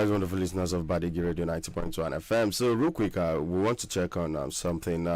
right, wonderful listeners of Badegi Radio 90.1 FM. So, real quick, we want to check on something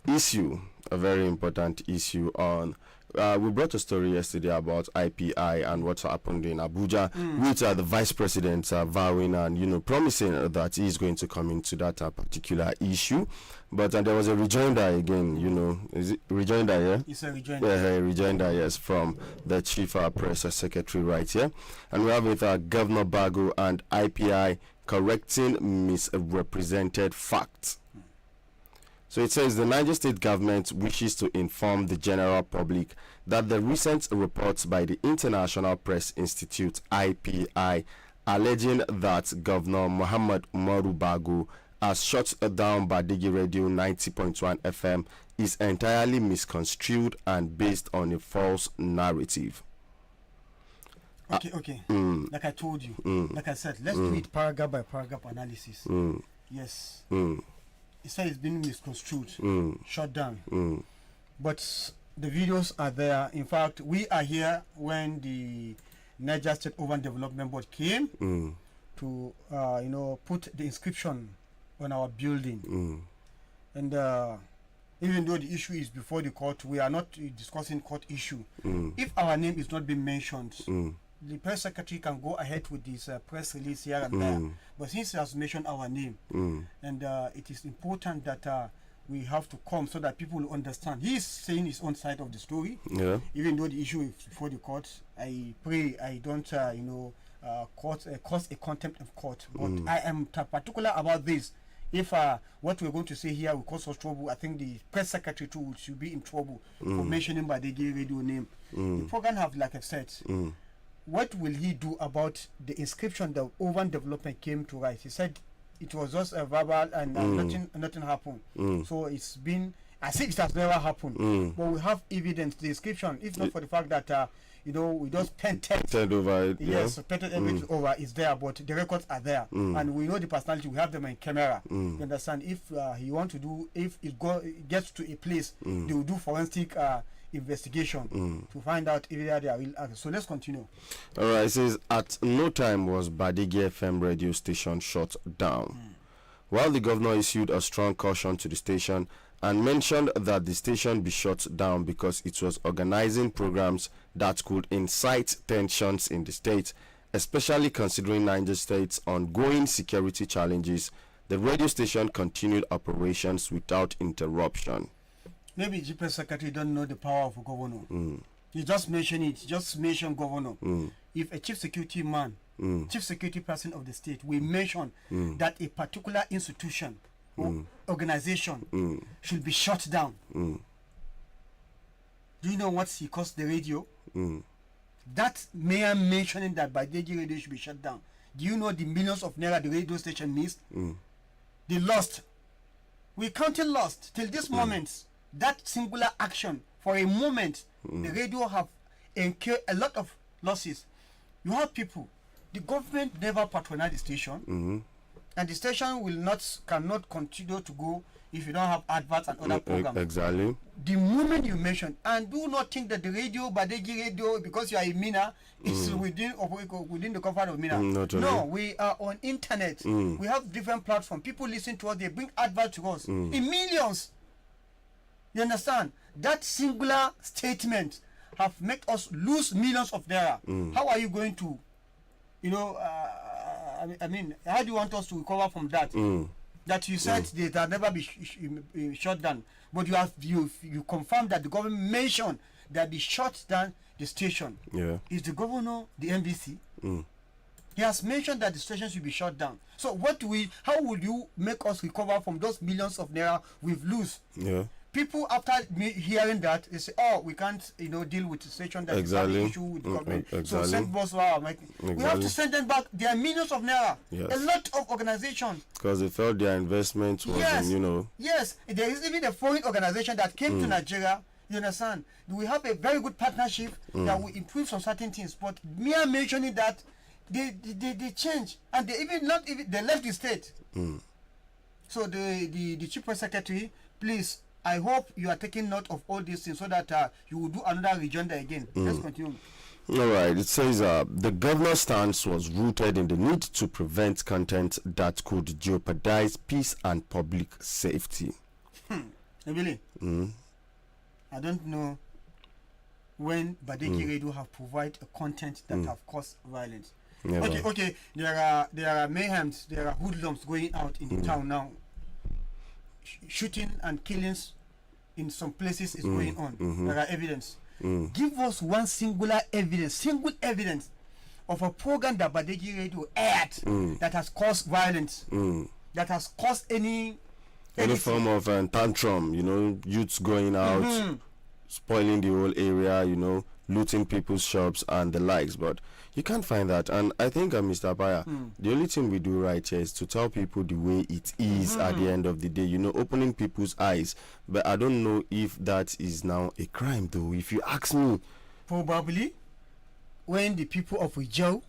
issue, a very important issue on. We brought a story yesterday about IPI and what's happened in Abuja, with the vice president vowing and promising that he is going to come into that particular issue. But there was a rejoinder again. Is it rejoinder? Yeah, it's a rejoinder. A rejoinder, yes, from the chief press secretary right here, and we have with Governor Bago and IPI correcting misrepresented facts. So it says the Niger State government wishes to inform the general public that the recent reports by the International Press Institute (IPI) alleging that Governor Muhammad Umaru Bago has shut down Badegi Radio 90.1 FM is entirely misconstrued and based on a false narrative. Okay. Like I told you, like I said, let's do it paragraph by paragraph analysis. Yes. It said it's been misconstrued, shut down. But the videos are there. In fact, we are here when the Niger State Urban Development Board came to, put the inscription on our building. And even though the issue is before the court, we are not discussing court issue. If our name is not being mentioned, the press secretary can go ahead with this press release here and there. But since he has mentioned our name, and it is important that we have to come so that people will understand. He is saying his own side of the story. Yeah. Even though the issue is before the court, I pray I don't, cause a contempt of court. But I am particular about this. If what we're going to say here will cause us trouble, I think the press secretary too should be in trouble for mentioning Badegi Radio name. The program have, like I said, what will he do about the inscription that Urban Development came to write? He said it was just a verbal and nothing happened. So it's been as if it has never happened. But we have evidence. The inscription, if not for the fact that we just painted over it. Yes, painted everything over is there, but the records are there, and we know the personality. We have them in camera. You understand? If he want to do, if it gets to a place, they will do forensic investigation to find out if they are real actors. So let's continue. All right. It says at no time was Badegi FM radio station shut down. While the governor issued a strong caution to the station and mentioned that the station be shut down because it was organizing programs that could incite tensions in the state, especially considering Niger State's ongoing security challenges, the radio station continued operations without interruption. Maybe the press secretary don't know the power of a governor. He just mentioned it. Just mention governor. If a chief security man, chief security person of the state, will mention that a particular institution or organization should be shut down. Do you know what he cost the radio? That mayor mentioning that Badegi Radio should be shut down. Do you know the millions of naira the radio station missed? They lost. We counted lost till this moment. That singular action for a moment, the radio have incurred a lot of losses. You have people. The government never patronized the station, and the station cannot continue to go if you don't have adverts and other programs. Exactly. The moment you mention, and do not think that the radio, Badegi Radio, because you are a Mina, it's within the comfort of Mina. No, we are on internet. We have different platforms. People listen to us. They bring adverts to us in millions. You understand? That singular statement have made us lose millions of naira. How are you going to, how do you want us to recover from that? That you said that never be shut down, but you confirmed that the government mentioned that they shut down the station. Yeah. Is the governor the NBC? He has mentioned that the station should be shut down. So how would you make us recover from those millions of naira we've lose? Yeah. People after hearing that, they say, "Oh, we can't, deal with the situation that is an issue with the government." So send boss we have to send them back. There are millions of naira. Yes. A lot of organizations. Because they felt their investment was, Yes, there is even a foreign organization that came to Nigeria. You understand? We have a very good partnership that will improve some certain things. But mere mentioning that, they change, and they left the state. So the chief press secretary, please I hope you are taking note of all these things so that you will do another rejoinder again. Let's continue. All right. It says the governor's stance was rooted in the need to prevent content that could jeopardize peace and public safety. Really? I don't know when Badegi Radio have provided a content that have caused violence. Never. Okay. There are mayhems, there are hoodlums going out in the town now. Shooting and killings in some places is going on. There are evidence. Give us one single evidence of a program that Badegi Radio aired that has caused violence, that has caused any form of tantrum, youths going out, spoiling the whole area, looting people's shops and the likes. But you can't find that. And I think, Mr. Baya, the only thing we do right here is to tell people the way it is at the end of the day, opening people's eyes. But I don't know if that is now a crime, though, if you ask me. Probably when the people of Wijau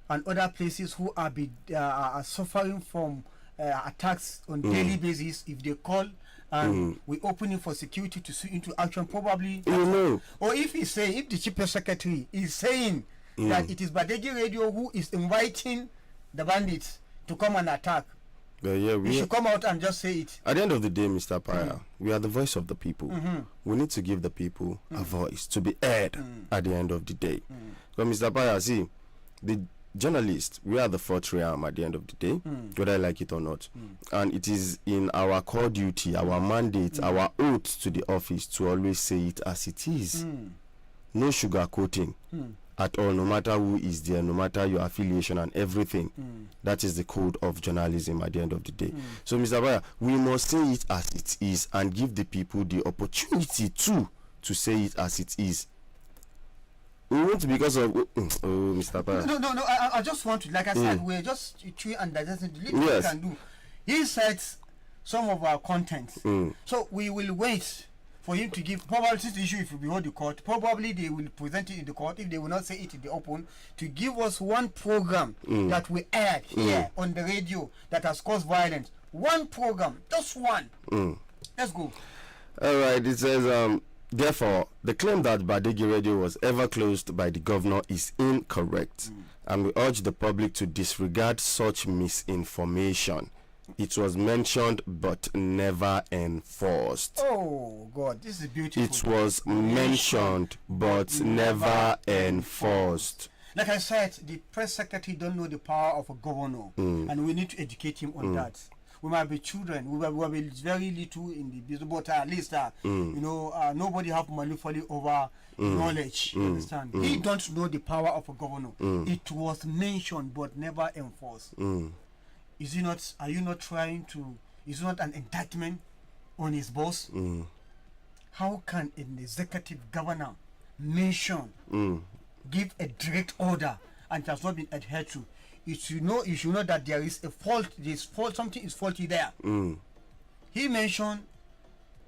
and other places who are suffering from attacks on daily basis, if they call and we open it for security to see into action, probably. Or if if the chief secretary is saying that it is Badegi Radio who is inviting the bandits to come and attack, we should come out and just say it. At the end of the day, Mr. Paya, we are the voice of the people. We need to give the people a voice to be heard at the end of the day. So, Mr. Paya, see, the journalists, we are the fourth realm at the end of the day, whether I like it or not. And it is in our core duty, our mandate, our oath to the office to always say it as it is. No sugarcoating at all, no matter who is there, no matter your affiliation and everything. That is the code of journalism at the end of the day. So, Mr. Baya, we must say it as it is and give the people the opportunity to say it as it is. We want because of Mr. Baya. No. I just want to, like I said, we're just chewing and digesting the little we can do. He said some of our content, so we will wait for him to give. Probably this issue, if we behold the court, probably they will present it in the court. If they will not say it in the open, to give us one program that we aired here on the radio that has caused violence. One program, just one. Let's go. All right. It says, therefore, the claim that Badegi Radio was ever closed by the governor is incorrect, and we urge the public to disregard such misinformation. It was mentioned but never enforced. Oh God, this is beautiful. It was mentioned but never enforced. Like I said, the press secretary don't know the power of a governor, and we need to educate him on that. We might be children, we might be very little in the business, but at least nobody have monopoly over knowledge. You understand? He don't know the power of a governor. It was mentioned but never enforced. Is he not? Are you not trying to? Is it not an indictment on his boss? How can an executive governor mention, give a direct order, and it has not been adhered to? You should know that there is a fault. Something is faulty there. He mentioned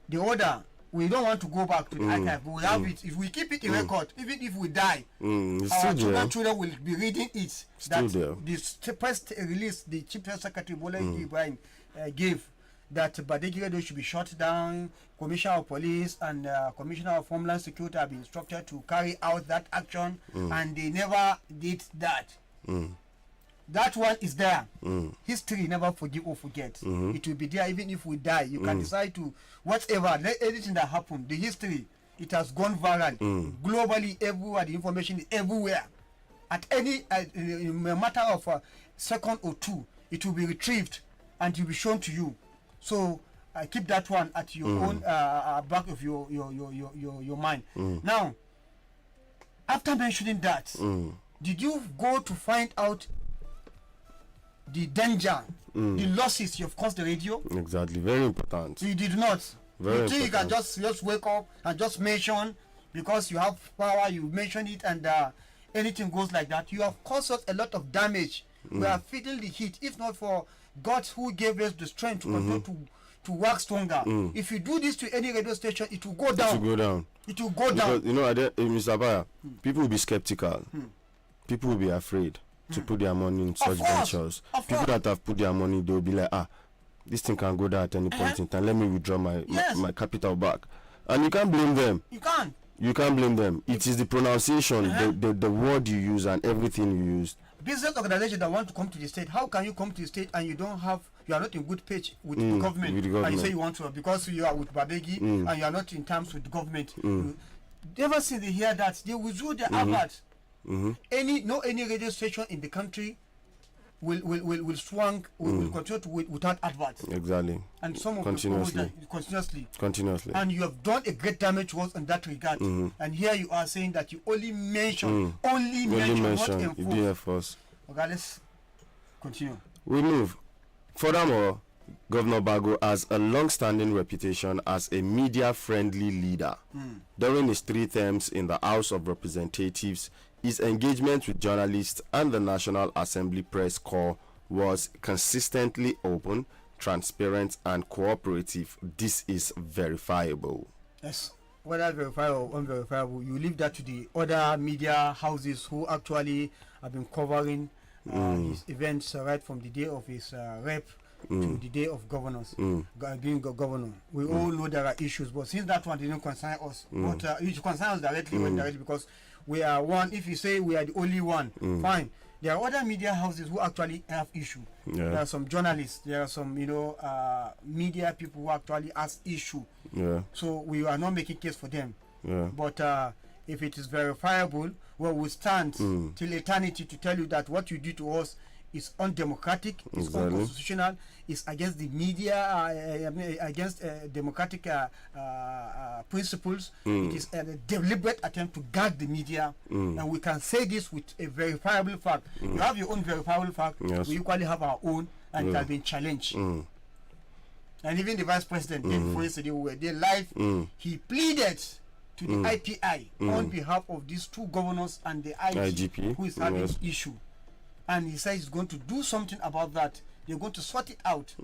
the order. We don't want to go back to the archive, but we have it. If we keep it in record, even if we die, our children will be reading it. The press release the Chief Secretary Bola Ibrahim gave, that Badegi Radio should be shut down. Commissioner of Police and Commissioner of Homeland Security have been instructed to carry out that action, and they never did that. That one is there. History never forgive or forget. It will be there even if we die. You can decide to whatever, anything that happened. The history, it has gone viral globally, everywhere. The information is everywhere. At any in a matter of a second or two, it will be retrieved and it will be shown to you. So keep that one at your own back of your mind. Now, after mentioning that, did you go to find out the danger, the losses you have caused the radio? Exactly, very important. You did not. Very you think you can important. just wake up and just mention because you have power, you mention it, and anything goes like that. You have caused us a lot of damage. We are feeling the heat. If not for God who gave us the strength to continue to work stronger. If you do this to any radio station, it will go down. It will go down. It will go down. Because, Mr. Baya, people will be skeptical. People will be afraid to put their money in such ventures. People that have put their money, they will be like, this thing can go there at any point in time. Let me withdraw my, Yes. my capital back. And you can't blame them. You can't. You can't blame them. It is the pronunciation, the word you use and everything you use. Business organization that want to come to the state, how can you come to the state and you are not in good pitch with the government? with the And you government. say you want to, because you are with Badegi and you are not in terms with the government. Ever since they hear that, they withdrew their advert. Any radio station in the country will continue to without adverts. Exactly. And some of Continuously. continuously. And you have done a great damage to us in that regard. And here you are saying that you only mention, not You didn't enforce. enforce. Okay, let's continue. We move. Furthermore, Governor Bago has a long-standing reputation as a media-friendly leader. During his 3 terms in the House of Representatives, his engagement with journalists and the National Assembly Press Corps was consistently open, transparent, and cooperative. This is verifiable. Yes. Whether verifiable or unverifiable, you leave that to the other media houses who actually have been covering his events right from the day of his rep to the day of being governor. We all know there are issues, but since that one didn't concern us, but it concerns us directly or indirectly, because we are one. If you say we are the only one, fine. There are other media houses who actually have issue. There are some journalists. There are some media people who actually has issue. So we are not making case for them. But if it is verifiable, well, we stand till eternity to tell you that what you do to us is undemocratic, is unconstitutional, is against the media, against democratic principles. It is a deliberate attempt to gag the media, and we can say this with a verifiable fact. You have your own verifiable fact, we equally have our own, and it has been challenged. And even the vice president, before yesterday, we were there live, he pleaded to the IPI on behalf of these 2 governors and the IGP who is having issue. And he says he's going to do something about that. They're going to sort it out.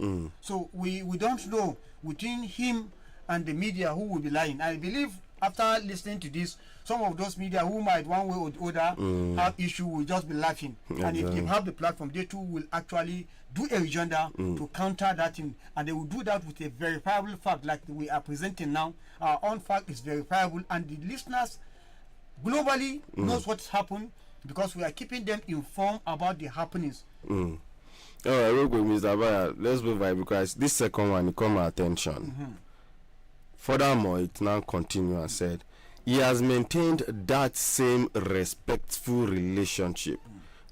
So we don't know between him and the media who will be lying. I believe after listening to this, some of those media who might one way or the other have issue will just be laughing. And if they have the platform, they too will actually do a rejoinder to counter that thing. And they will do that with a verifiable fact like we are presenting now. Our own fact is verifiable, and the listeners globally knows what's happened, because we are keeping them informed about the happenings. All right, real quick, Mr. Abaya, let's move on, because this second one caught my attention. Furthermore, it now continues and said he has maintained that same respectful relationship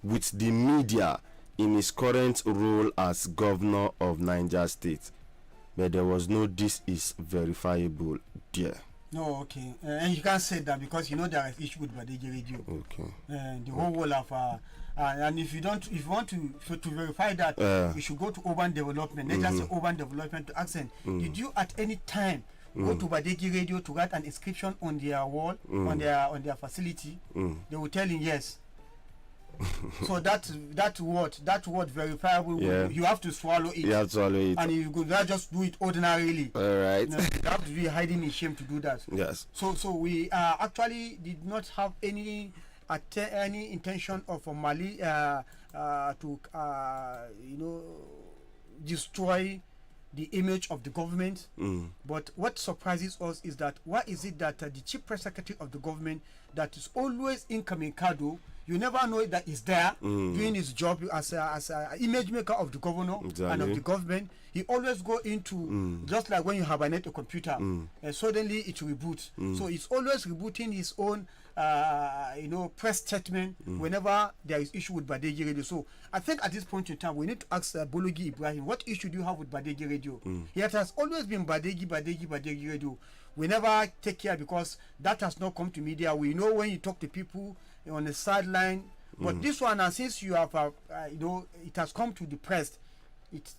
with the media in his current role as governor of Niger State. But there was no "this is verifiable" there. No, okay. And you can't say that because you know there is issue with Badegi Radio. Okay. The whole world of and if you want to verify that, you should go to urban development. Let's just say urban development to accent. Did you at any time go to Badegi Radio to write an inscription on their wall, on their facility? They will tell you yes. So that word verifiable, you have to swallow it. You have to swallow it. And you could not just do it ordinarily. All right. You have to be hiding in shame to do that. Yes. So we actually did not have any intention of to destroy the image of the government. But what surprises us is that why is it that the chief press secretary of the government that is always incommunicado, you never know that he's there doing his job as a image maker of the governor and of the government. He always go into just like when you hibernate a computer, suddenly it will reboot. So he's always rebooting his own press statement whenever there is issue with Badegi Radio. So I think at this point in time we need to ask Bologi Ibrahim, what issue do you have with Badegi Radio? It has always been Badegi Radio. We never take care because that has not come to media. We know when you talk to people on the sideline, but this one, and since you have it has come to the press,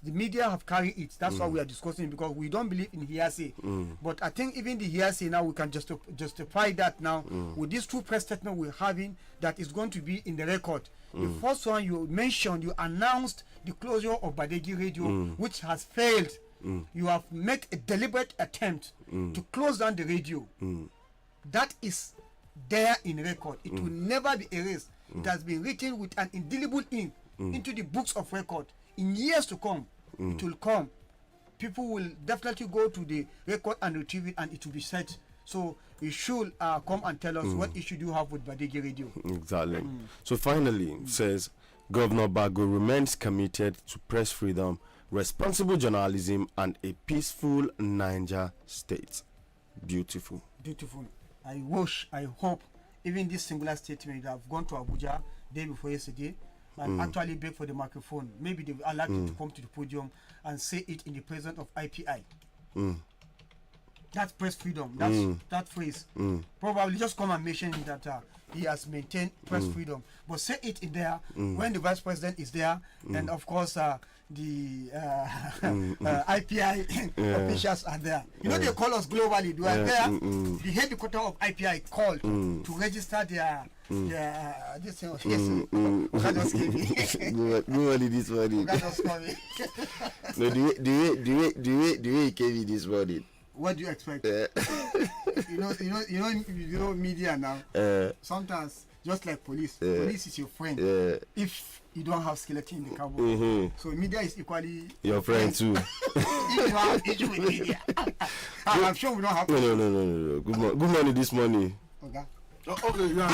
the media have carried it. That's why we are discussing, because we don't believe in hearsay. But I think even the hearsay now we can justify that now with these 2 press statements we're having that is going to be in the record. The first one you mentioned, you announced the closure of Badegi Radio, which has failed. You have made a deliberate attempt to close down the radio. That is there in record. It will never be erased. It has been written with an indelible ink into the books of record. In years to come, it will come people will definitely go to the record and retrieve it, and it will be set. So you should come and tell us what issue do you have with Badegi Radio. Exactly. So finally, it says Governor Bago remains committed to press freedom, responsible journalism, and a peaceful Niger state. Beautiful. Beautiful. I hope, even this singular statement, that I've gone to Abuja day before yesterday and actually beg for the microphone. Maybe they will allow you to come to the podium and say it in the presence of IPI. That's press freedom. That's that phrase. Probably just come and mention that he has maintained press freedom, but say it in there when the vice president is there, and of course the IPI officials are there. You know, they call us globally. They are there. The headquarters of IPI called to register their this thing. Good morning this morning. No, the way he came in this morning. What do you expect? You know, media now. Sometimes, just like police, police is your friend. If you don't have skeleton in the cupboard, so media is equally your friend too. If you have issue with media, I'm sure we don't have. No. Good morning this morning. Okay. Okay, yeah.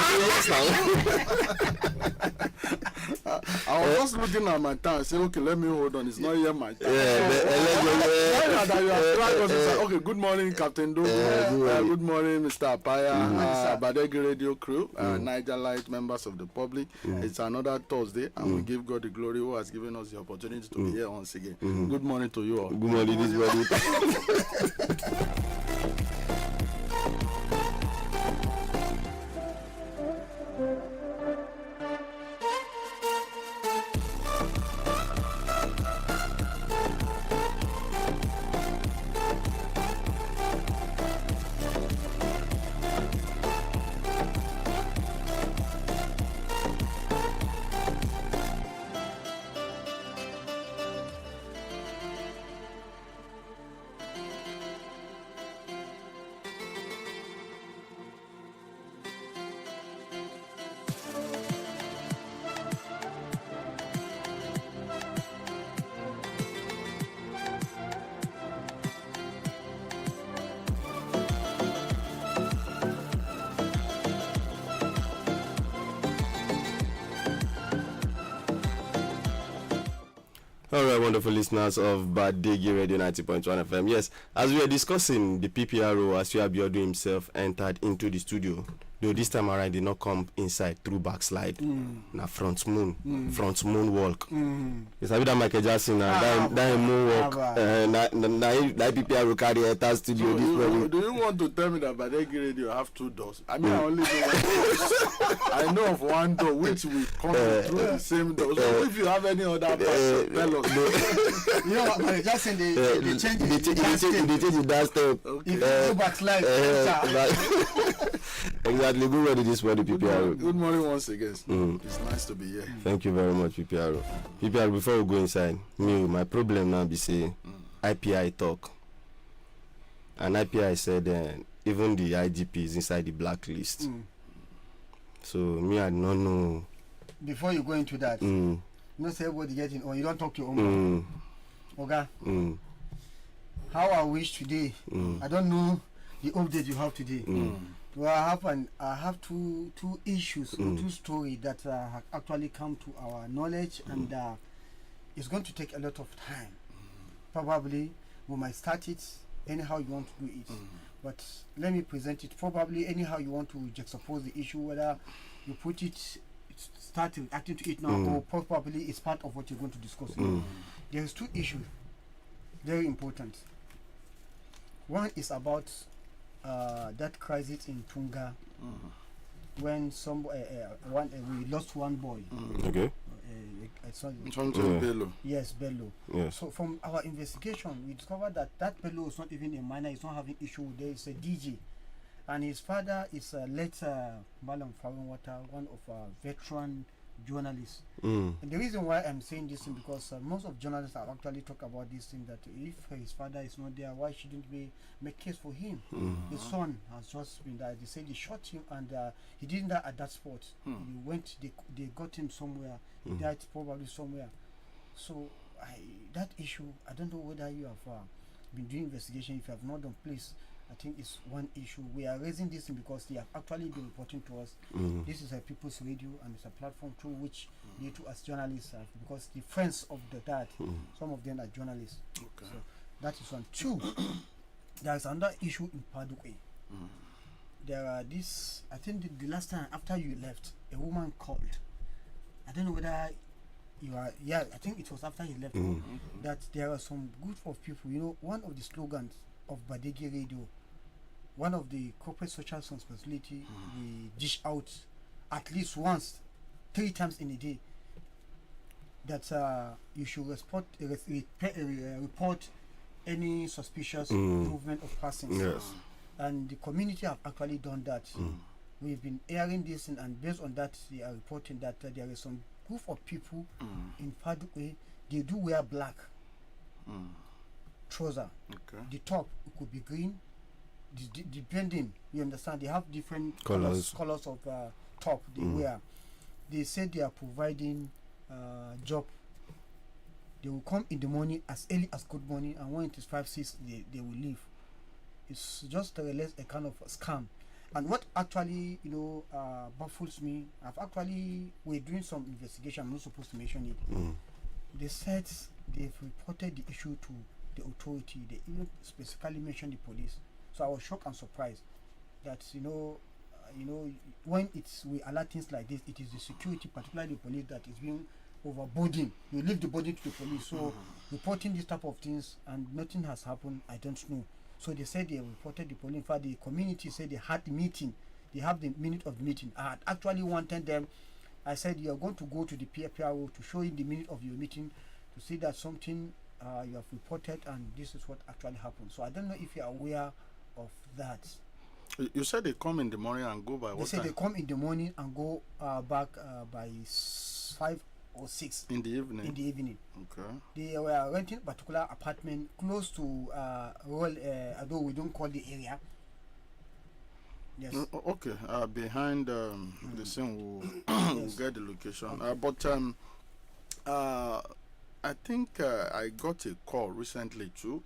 I was just looking at my time. Say, okay, let me hold on. It's not yet my time. Okay, good morning, Captain Dogo. Good morning, Mr. Apaya, Badegi Radio crew, Niger Light, members of the public. It's another Thursday, and we give God the glory who has given us the opportunity to be here once again. Good morning to you all. Good morning this morning. All right, wonderful listeners of Badegi Radio 90.1 FM. Yes, as we are discussing the PPRO, as Abiodun himself entered into the studio, though this time around did not come inside through backslide. Na front moon walk. It's a bit of Michael Jackson that moon walk. Na PPRO carry enter studio So this morning. do you want to tell me that Badegi Radio have two doors? I mean, I only know one door. I know of one door which will come through the same door. So if you have any other person, tell us. You know what, Michael Jackson, they change the dance step. If you go backslide, Exactly. Good morning this morning, PPRO. Good morning once again. It's nice to be here. Thank you very much, PPRO. PPRO, before we go inside, my problem now be say IPI talk. And IPI said even the IGP is inside the blacklist. So me, I don't know. Before you go into that, you don't say everybody getting, or you don't talk to your own. Okay. How I wish today. I don't know the update you have today. Well, I have two issues, or two stories that have actually come to our knowledge, and it's going to take a lot of time. Probably we might start it anyhow you want to do it, but let me present it. Probably anyhow you want to juxtapose the issue, whether you put it, start reacting to it now, or probably it's part of what you're going to discuss. There's two issues, very important. One is about that crisis in Tunga, when we lost one boy. Okay. Bello. Yes, Bello. Yes. So from our investigation, we discovered that Bello is not even a minor. He's not having issue. There is a DJ, and his father is late Malam Farinwata, one of our veteran journalists. And the reason why I'm saying this is because most of journalists have actually talk about this thing, that if his father is not there, why shouldn't we make case for him? His son has just been there. They said they shot him, and he didn't die at that spot. He went, they got him somewhere. He died probably somewhere. So that issue, I don't know whether you have been doing investigation. If you have not done, please, I think it's one issue. We are raising this because they have actually been reporting to us. This is a People's Radio, and it's a platform through which they too as journalists have, because the friends of the dad, some of them are journalists. Okay. So that is one. Two, there is another issue in Padukwe. There are this, I think the last time after you left, a woman called. I don't know whether you are, yeah, I think it was after he left, that there are some group of people, you know, one of the slogans of Badegi Radio, one of the corporate social responsibility, we dish out at least once, 3 times in a day, that you should report any suspicious movement of persons. Yes. And the community have actually done that. We've been airing this, and based on that, they are reporting that there is some group of people in Padukwe. They do wear black trouser. Okay. The top it could be green, depending. You understand? They have different Colors. colors of top they wear. They say they are providing job. They will come in the morning as early as good morning, and when it is 5-6, they will leave. It's just a kind of a scam. And what actually, you know, baffles me, we're doing some investigation. I'm not supposed to mention it. They said they've reported the issue to the authority. They even specifically mentioned the police. So I was shocked and surprised that when we alert things like this, it is the security, particularly the police, that is being overburdened. You leave the burden to the police. So reporting this type of things and nothing has happened, I don't know. So they said they reported the police. In fact, the community said they had the meeting. They have the minute of the meeting. I had actually wanted them. I said, you are going to go to the PRO to show you the minute of your meeting to see that something you have reported, and this is what actually happened. So I don't know if you are aware of that. You said they come in the morning and go by what They said time? they come in the morning and go back by 5 or 6 In the evening. in the evening. Okay. They were renting a particular apartment close to although we don't call the area. Yes. Okay. Behind the scene, we'll get the location. I think I got a call recently too.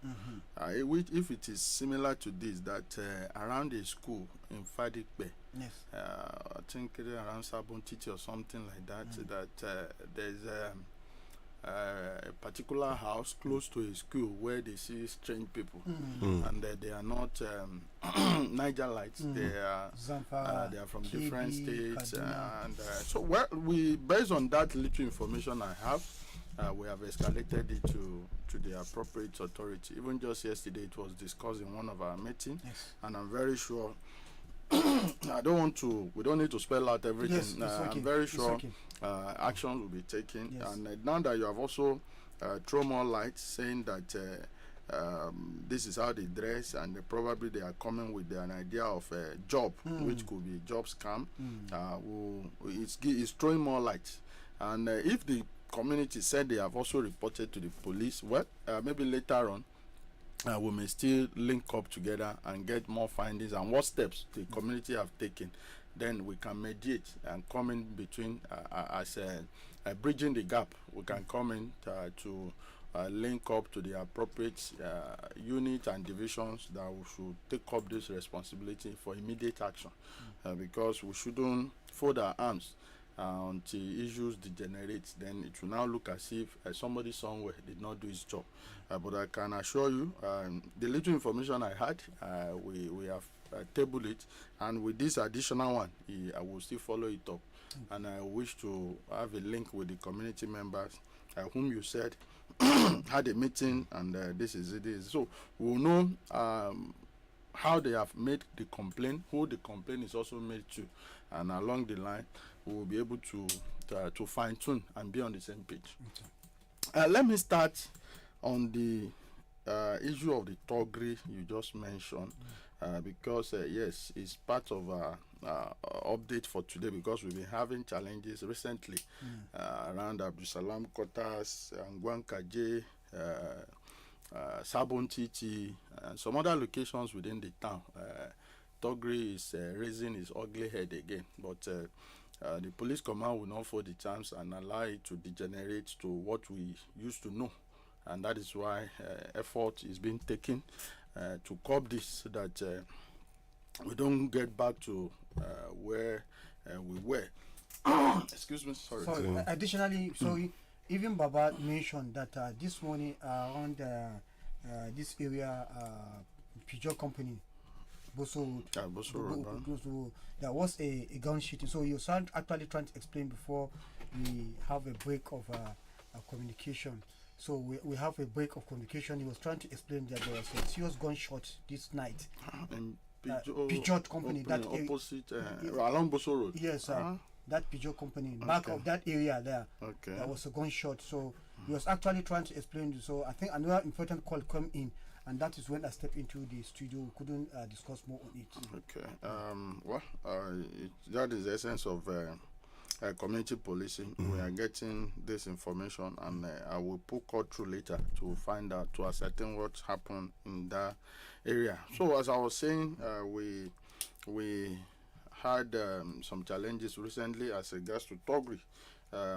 Which, if it is similar to this, that around a school in Fadikbe, Yes. I think around Sabon Titi or something like that, that there's a particular house close to a school where they see strange people, and they are not Niger lights. They are Zamfara, they are from Kebbi, different states, Kaduna. and so we based on that little information I have. We have escalated it to the appropriate authority. Even just yesterday, it was discussed in one of our meetings, Yes. and I'm very sure. I don't want to. We don't need to spell out everything. Yes, it's okay. I'm very It's sure okay. actions will be taken. Yes. And now that you have also thrown more light, saying that this is how they dress, and probably they are coming with an idea of a job, which could be a job scam. It's throwing more light. And if the community said they have also reported to the police, well, maybe later on, we may still link up together and get more findings and what steps the community have taken. Then we can mediate and come in between as bridging the gap. We can come in to link up to the appropriate unit and divisions that we should take up this responsibility for immediate action, because we shouldn't fold our arms until issues degenerate. Then it will now look as if somebody somewhere did not do his job. But I can assure you, the little information I had, we have tabled it, and with this additional one, I will still follow it up. And I wish to have a link with the community members whom you said had a meeting, and this is it. So we'll know how they have made the complaint, who the complaint is also made to, and along the line, we will be able to fine tune and be on the same page. Okay. Let me start on the issue of the Togri you just mentioned, because yes, it's part of our update for today, because we've been having challenges recently around Abdusalam Kotas, Ngwankaje, Sabon Titi, and some other locations within the town. Togri is raising its ugly head again, but the police command will not fold the chance and allow it to degenerate to what we used to know and that is why effort is being taken to curb this, so that we don't get back to where we were. Excuse me, sorry. So additionally, so even Baba mentioned that this morning around this area, Peugeot company, Boso Road, Boso Road, there was a gun shooting. So you are actually trying to explain before we have a break of communication. So we have a break of communication. He was trying to explain that there was a serious gunshot this night. Peugeot company, that opposite along Boso Road. Yes, that Peugeot company, back of that area there. Okay. There was a gunshot. So he was actually trying to explain. So I think another important call come in, and that is when I stepped into the studio. We couldn't discuss more on it. Okay. That is the essence of community policing. We are getting this information, and I will put call through later to find out, to ascertain what happened in that area. So as I was saying, we had some challenges recently as regards to Togri,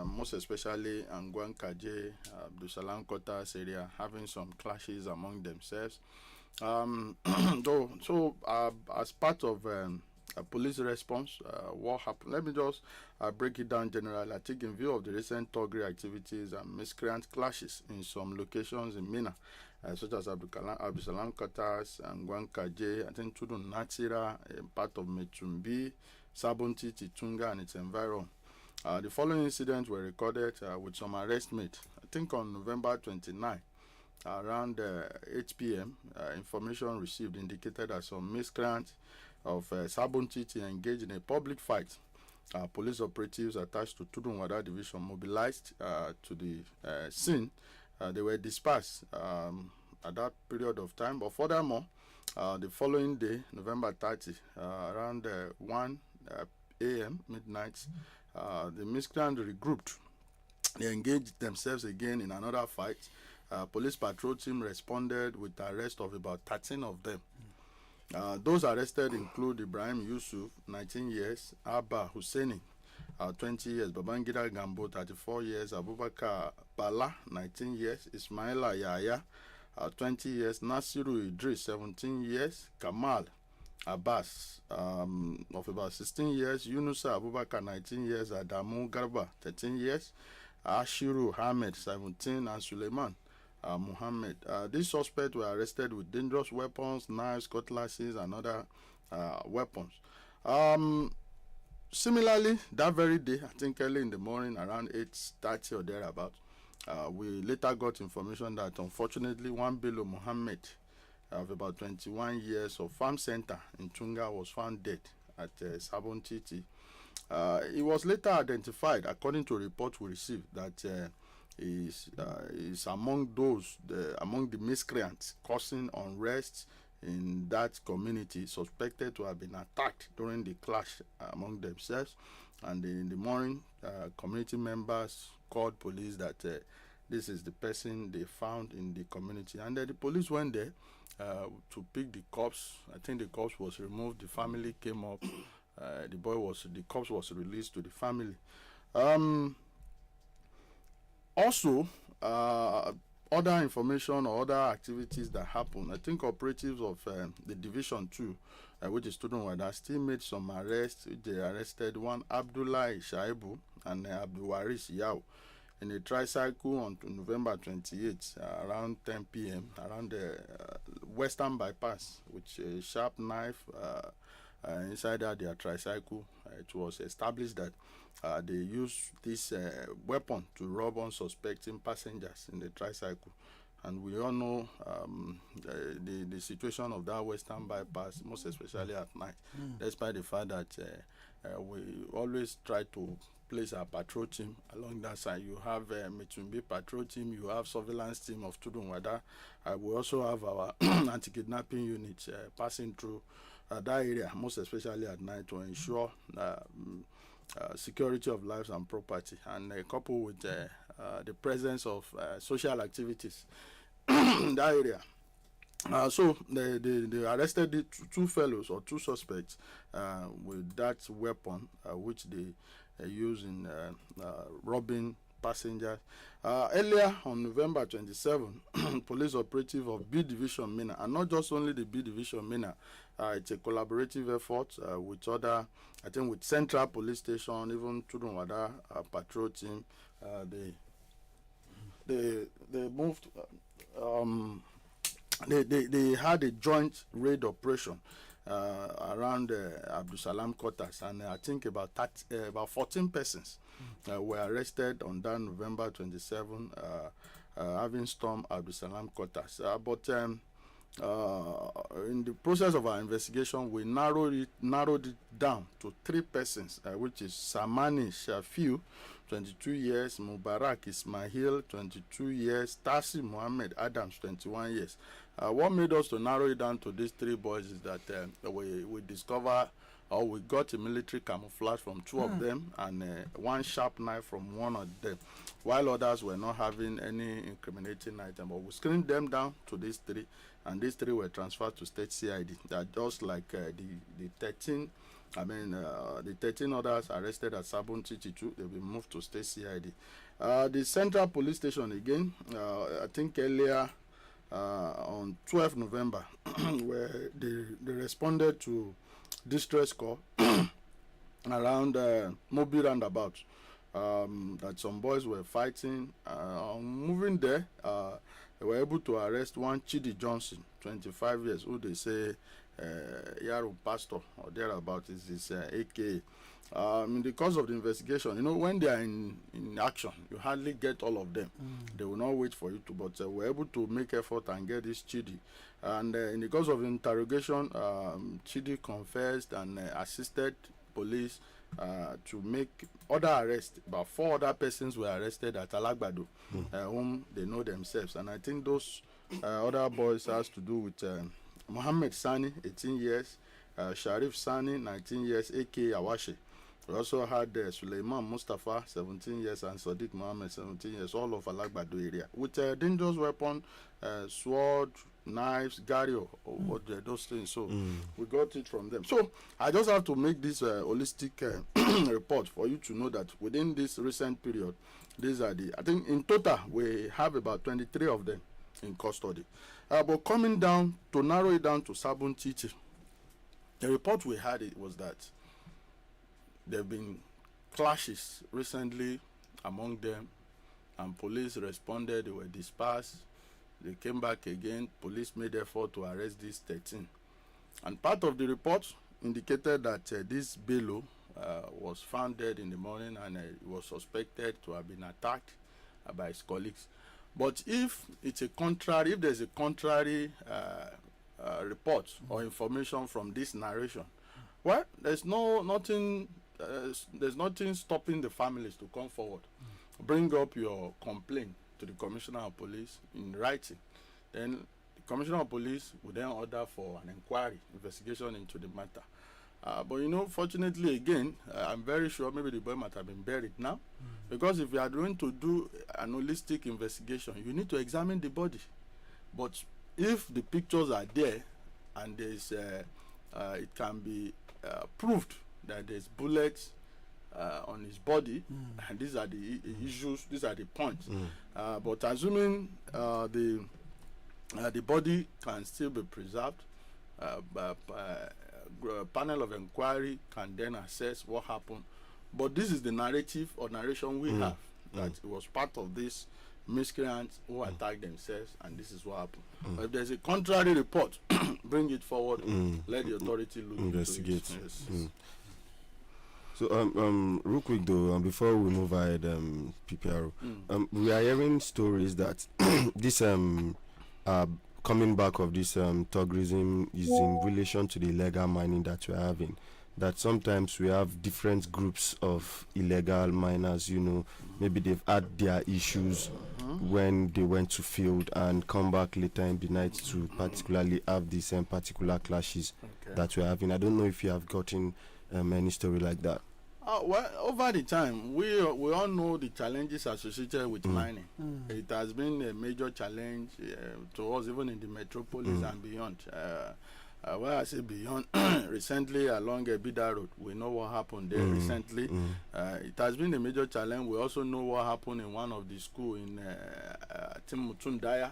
most especially Angwan Kaje, Abdusalam Kotas area, having some clashes among themselves. As part of a police response, what happened? Let me just break it down generally. I think in view of the recent Togri activities and miscreant clashes in some locations in Mina, such as Abdusalam Kotas and Gwankaje, I think Tudun Natira, part of Metumbi, Sabunti, Titunga, and its environment. The following incidents were recorded with some arrest made. I think on November 29, around 8 p.m., information received indicated that some miscreants of Sabuntiti engaged in a public fight. Police operatives attached to Tudunwada Division mobilized to the scene. They were dispersed at that period of time. But furthermore, the following day, November 30, around 1 a.m., midnight, the miscreants regrouped. They engaged themselves again in another fight. Police patrol team responded with the arrest of about 13 of them. Those arrested include Ibrahim Yusuf, 19 years, Abba Husseini, 20 years, Babangida Gambo, 34 years, Abubakar Bala, 19 years, Ismaila Yahya, 20 years, Nasiru Idris, 17 years, Kamal Abbas, of about 16 years, Yunusa Abubakar, 19 years, Adamu Garba, 13 years, Ashiru Ahmed, 17, and Suleiman Muhammad. These suspects were arrested with dangerous weapons, knives, cutlasses, and other weapons. Similarly, that very day, I think early in the morning, around 8:30 or thereabout, we later got information that unfortunately one Bello Muhammad of about 21 years of farm center in Tunga was found dead at Sabuntiti. He was later identified, according to reports we received, that is among among the miscreants causing unrest in that community, suspected to have been attacked during the clash among themselves. And in the morning, community members called police that this is the person they found in the community, and the police went there to pick the corpse. I think the corpse was removed. The family came up. The corpse was released to the family. Also, other information or other activities that happened. I think operatives of the Division 2, which is Tudunwada, still made some arrests. They arrested one Abdullah Shaibu and Abdul Waris Yao in a tricycle on November 28, around 10 p.m., around the Western Bypass, with a sharp knife inside their tricycle. It was established that they used this weapon to rob unsuspecting passengers in the tricycle. And we all know the situation of that Western Bypass, most especially at night, despite the fact that we always try to place our patrol team along that side. You have Metumbi patrol team, you have surveillance team of Tudunwada. We also have our anti-kidnapping unit passing through that area, most especially at night, to ensure security of lives and property, and coupled with the presence of social activities in that area. So they arrested the two fellows or two suspects with that weapon, which they use in robbing passengers. Earlier on November 27, police operative of B Division Mina, and not just only the B Division Mina, it's a collaborative effort with other, I think with Central Police Station, even Tudunwada patrol team. They moved. They had a joint raid operation around Abdusalam quarters, and I think about 14 persons were arrested on that November 27, having stormed Abdusalam quarters. But in the process of our investigation, we narrowed it down to 3 persons, which is Samani Shafiu, 22 years, Mubarak Ismail, 22 years, Tasi Muhammad Adams, 21 years. What made us to narrow it down to these 3 boys is that we discovered, or we got a military camouflage from 2 of them, and 1 sharp knife from 1 of them, while others were not having any incriminating item. But we screened them down to these 3, and these 3 were transferred to state CID. They are just like the 13. The 13 others arrested at Sabon Chichitu, they'll be moved to state CID. The Central Police Station again, I think earlier on 12 November, where they responded to distress call around Mobi roundabout, that some boys were fighting. On moving there, they were able to arrest one Chidi Johnson, 25 years, who they say Yaro Pastor or thereabout is his AKA. In the course of the investigation, when they are in action, you hardly get all of them. They will not wait for you to, but we're able to make effort and get this Chidi. And in the course of the interrogation, Chidi confessed and assisted police to make other arrests. About 4 other persons were arrested at Alagbado, whom they know themselves. And I think those other boys has to do with Mohammed Sani, 18 years, Sharif Sani, 19 years, aka Awashe. We also had Suleiman Mustafa, 17 years, and Sadiq Mohammed, 17 years, all of Alagbado area, with dangerous weapon, sword, knives, gario, or those things. So we got it from them. So I just have to make this holistic report for you to know that within this recent period, these are I think in total we have about 23 of them in custody. But coming down to narrow it down to Sabon Chichi, the report we had was that there have been clashes recently among them, and police responded. They were dispersed. They came back again. Police made effort to arrest these 13. And part of the report indicated that this Bello was found dead in the morning, and was suspected to have been attacked by his colleagues. But if there's a contrary report or information from this narration, well, there's nothing stopping the families to come forward, bring up your complaint to the Commissioner of Police in writing. Then the Commissioner of Police will then order for an inquiry, investigation into the matter. But fortunately, again, I'm very sure maybe the boy might have been buried now, because if you are going to do an holistic investigation, you need to examine the body. But if the pictures are there and there's it can be proved that there's bullets on his body, and these are the issues, these are the points. But assuming the body can still be preserved, panel of inquiry can then assess what happened. But this is the narrative or narration we have, that it was part of this miscreants who attacked themselves, and this is what happened. But if there's a contrary report, bring it forward, let the authority look investigate. into it. Yes. So real quick though, before we move ahead, PPR, we are hearing stories that this coming back of this tourism is in relation to the illegal mining that we're having. That sometimes we have different groups of illegal miners, maybe they've had their issues when they went to field and come back later in the night to particularly have these particular clashes that we're having. I don't know if you have gotten any story like that. Well, over the time, we all know the challenges associated with mining. It has been a major challenge to us, even in the metropolis and beyond. Where I say beyond, recently along Bida Road, we know what happened there recently. It has been a major challenge. We also know what happened in one of the school in Timutundaya.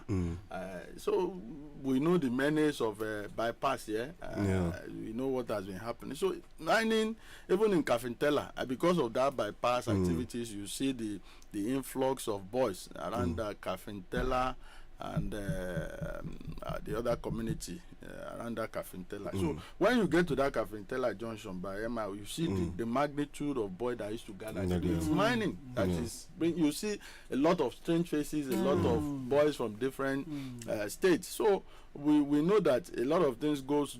So we know the menace of bypass here. We know what has been happening. So mining, even in Kafintela, because of that bypass activities, you see the influx of boys around Kafintela and the other community around that Kafintela. So when you get to that Kafintela junction by Emma, you see the magnitude of boys that used to gather. It's mining. That is, you see a lot of strange faces, a lot of boys from different states. So we know that a lot of things goes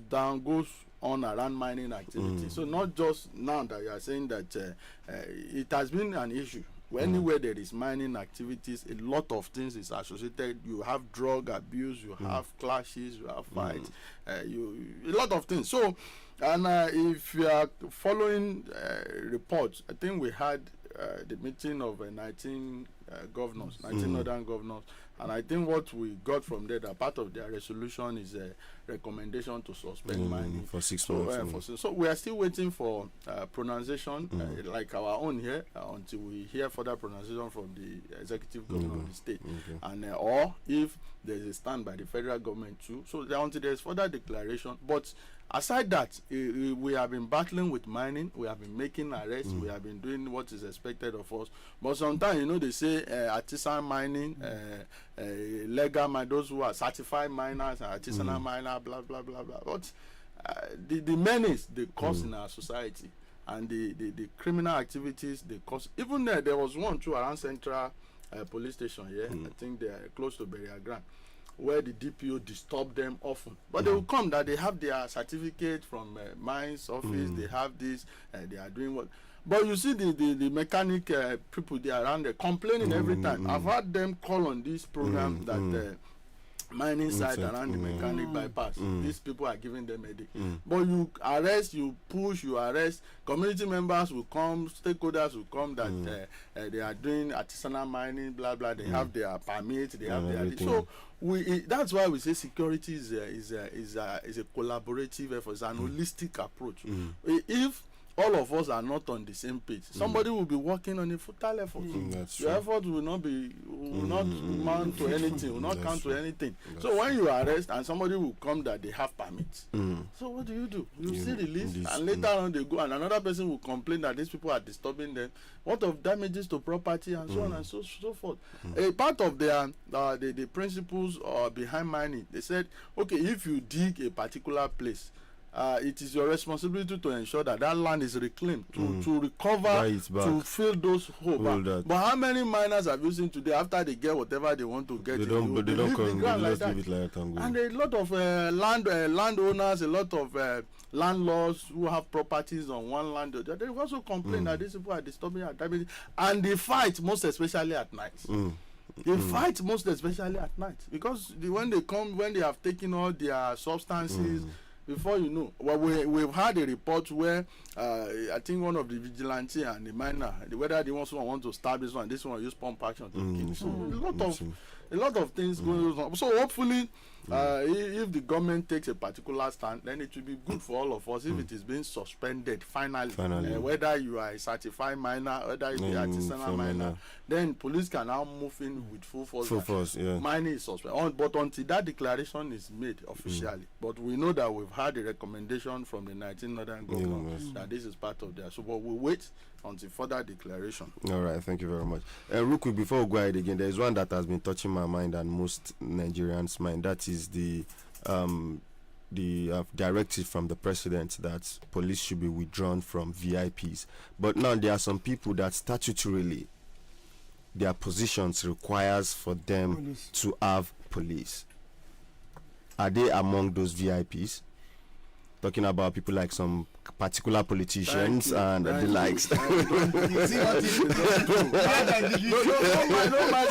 on around mining activity. So not just now that you are saying that it has been an issue. Anywhere there is mining activities, a lot of things is associated. You have drug abuse, you have clashes, you have fights, a lot of things. So, and if you are following reports, I think we had the meeting of 19 governors, 19 northern governors, and I think what we got from there, that part of their resolution is a recommendation to suspend mining for 6 months. So we are still waiting for pronunciation, like our own here, until we hear further pronunciation from the executive governor of the state, and or if there is a stand by the federal government too. So until there is further declaration, but aside that, we have been battling with mining, we have been making arrests, we have been doing what is expected of us. But sometimes, they say artisan mining, legal mine, those who are certified miners and artisanal miner, blah, blah, blah, blah. But the menace they cause in our society and the criminal activities they cause, even there was one too around Central Police Station here, I think they are close to Burial Ground, where the DPO disturb them often. But they will come that they have their certificate from mines office, they have this, they are doing what. But you see the mechanic people they are around there complaining every time. I've had them call on this program that mining site around the mechanic bypass. These people are giving them a day. But you arrest, you push, you arrest. Community members will come, stakeholders will come that they are doing artisanal mining, blah blah. They have their permits, they have their. So that's why we say security is a collaborative effort, it's an holistic approach. If all of us are not on the same page, somebody will be working on a futile effort. Your effort will not amount to anything, will not count to anything. So when you arrest and somebody will come that they have permits, so what do? You see the list, and later on they go and another person will complain that these people are disturbing them. What of damages to property and so on and so forth. A part of their the principles behind mining, they said, okay, if you dig a particular place, it is your responsibility to ensure that land is reclaimed, to recover, to fill those holes. But how many miners have you seen today after they get whatever they want to get? They don't leave the ground like that. And a lot of landowners, a lot of landlords who have properties on one land, they also complain that these people are disturbing and damaging. And they fight most especially at night. They fight most especially at night because when they come, when they have taken all their substances, before you know, well, we've had a report where I think one of the vigilante and the miner, whether they want to stab this one use pump action to kill. So a lot of things going on. So hopefully, if the government takes a particular stand, then it will be good for all of us if it is being suspended finally. Whether you are a certified miner, whether you are artisanal miner, then police can now move in with full force. Mining is suspended. But until that declaration is made officially, but we know that we've had a recommendation from the 19 northern governors that this is part of their. So, but we wait until further declaration. All right, thank you very much. Real quick, before we go ahead again, there is one that has been touching my mind and most Nigerians' mind. That is the directive from the president that police should be withdrawn from VIPs. But now there are some people that statutorily their positions requires for them to have police. Are they among those VIPs? Talking about people like some particular politicians and the likes. No man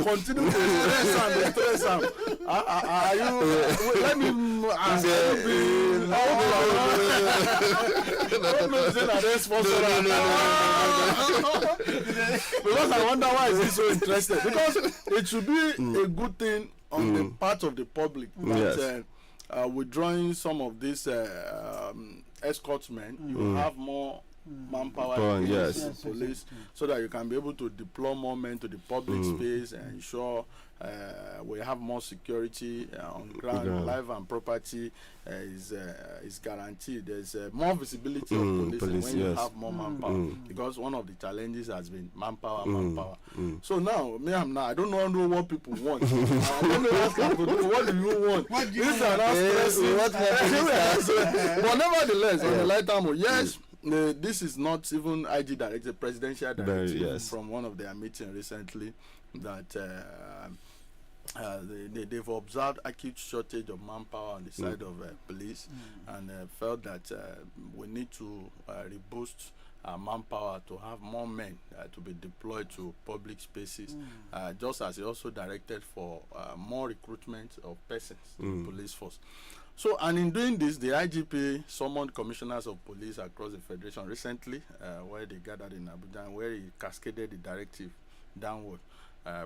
continue to stress am. Are you? Let me ask you. Because I wonder why is he so interested. Because it should be a good thing on the part of the public that withdrawing some of these escort men, you have more manpower in yes. police, so that you can be able to deploy more men to the public space and ensure we have more security on ground. Life and property is guaranteed. There's more visibility of police when you have more manpower, because one of the challenges has been manpower. So now, I don't know what people want. I don't know what do you want? What do you These want? are not but nevertheless, on the lighter note, yes. This is not even IG directed, presidential directive from one of their meetings recently, that they've observed acute shortage of manpower on the side of police, and felt that we need to reboost manpower to have more men to be deployed to public spaces, just as he also directed for more recruitment of persons in the police force. So, and in doing this, the IGP summoned commissioners of police across the federation recently, where they gathered in Abuja, and where he cascaded the directive downward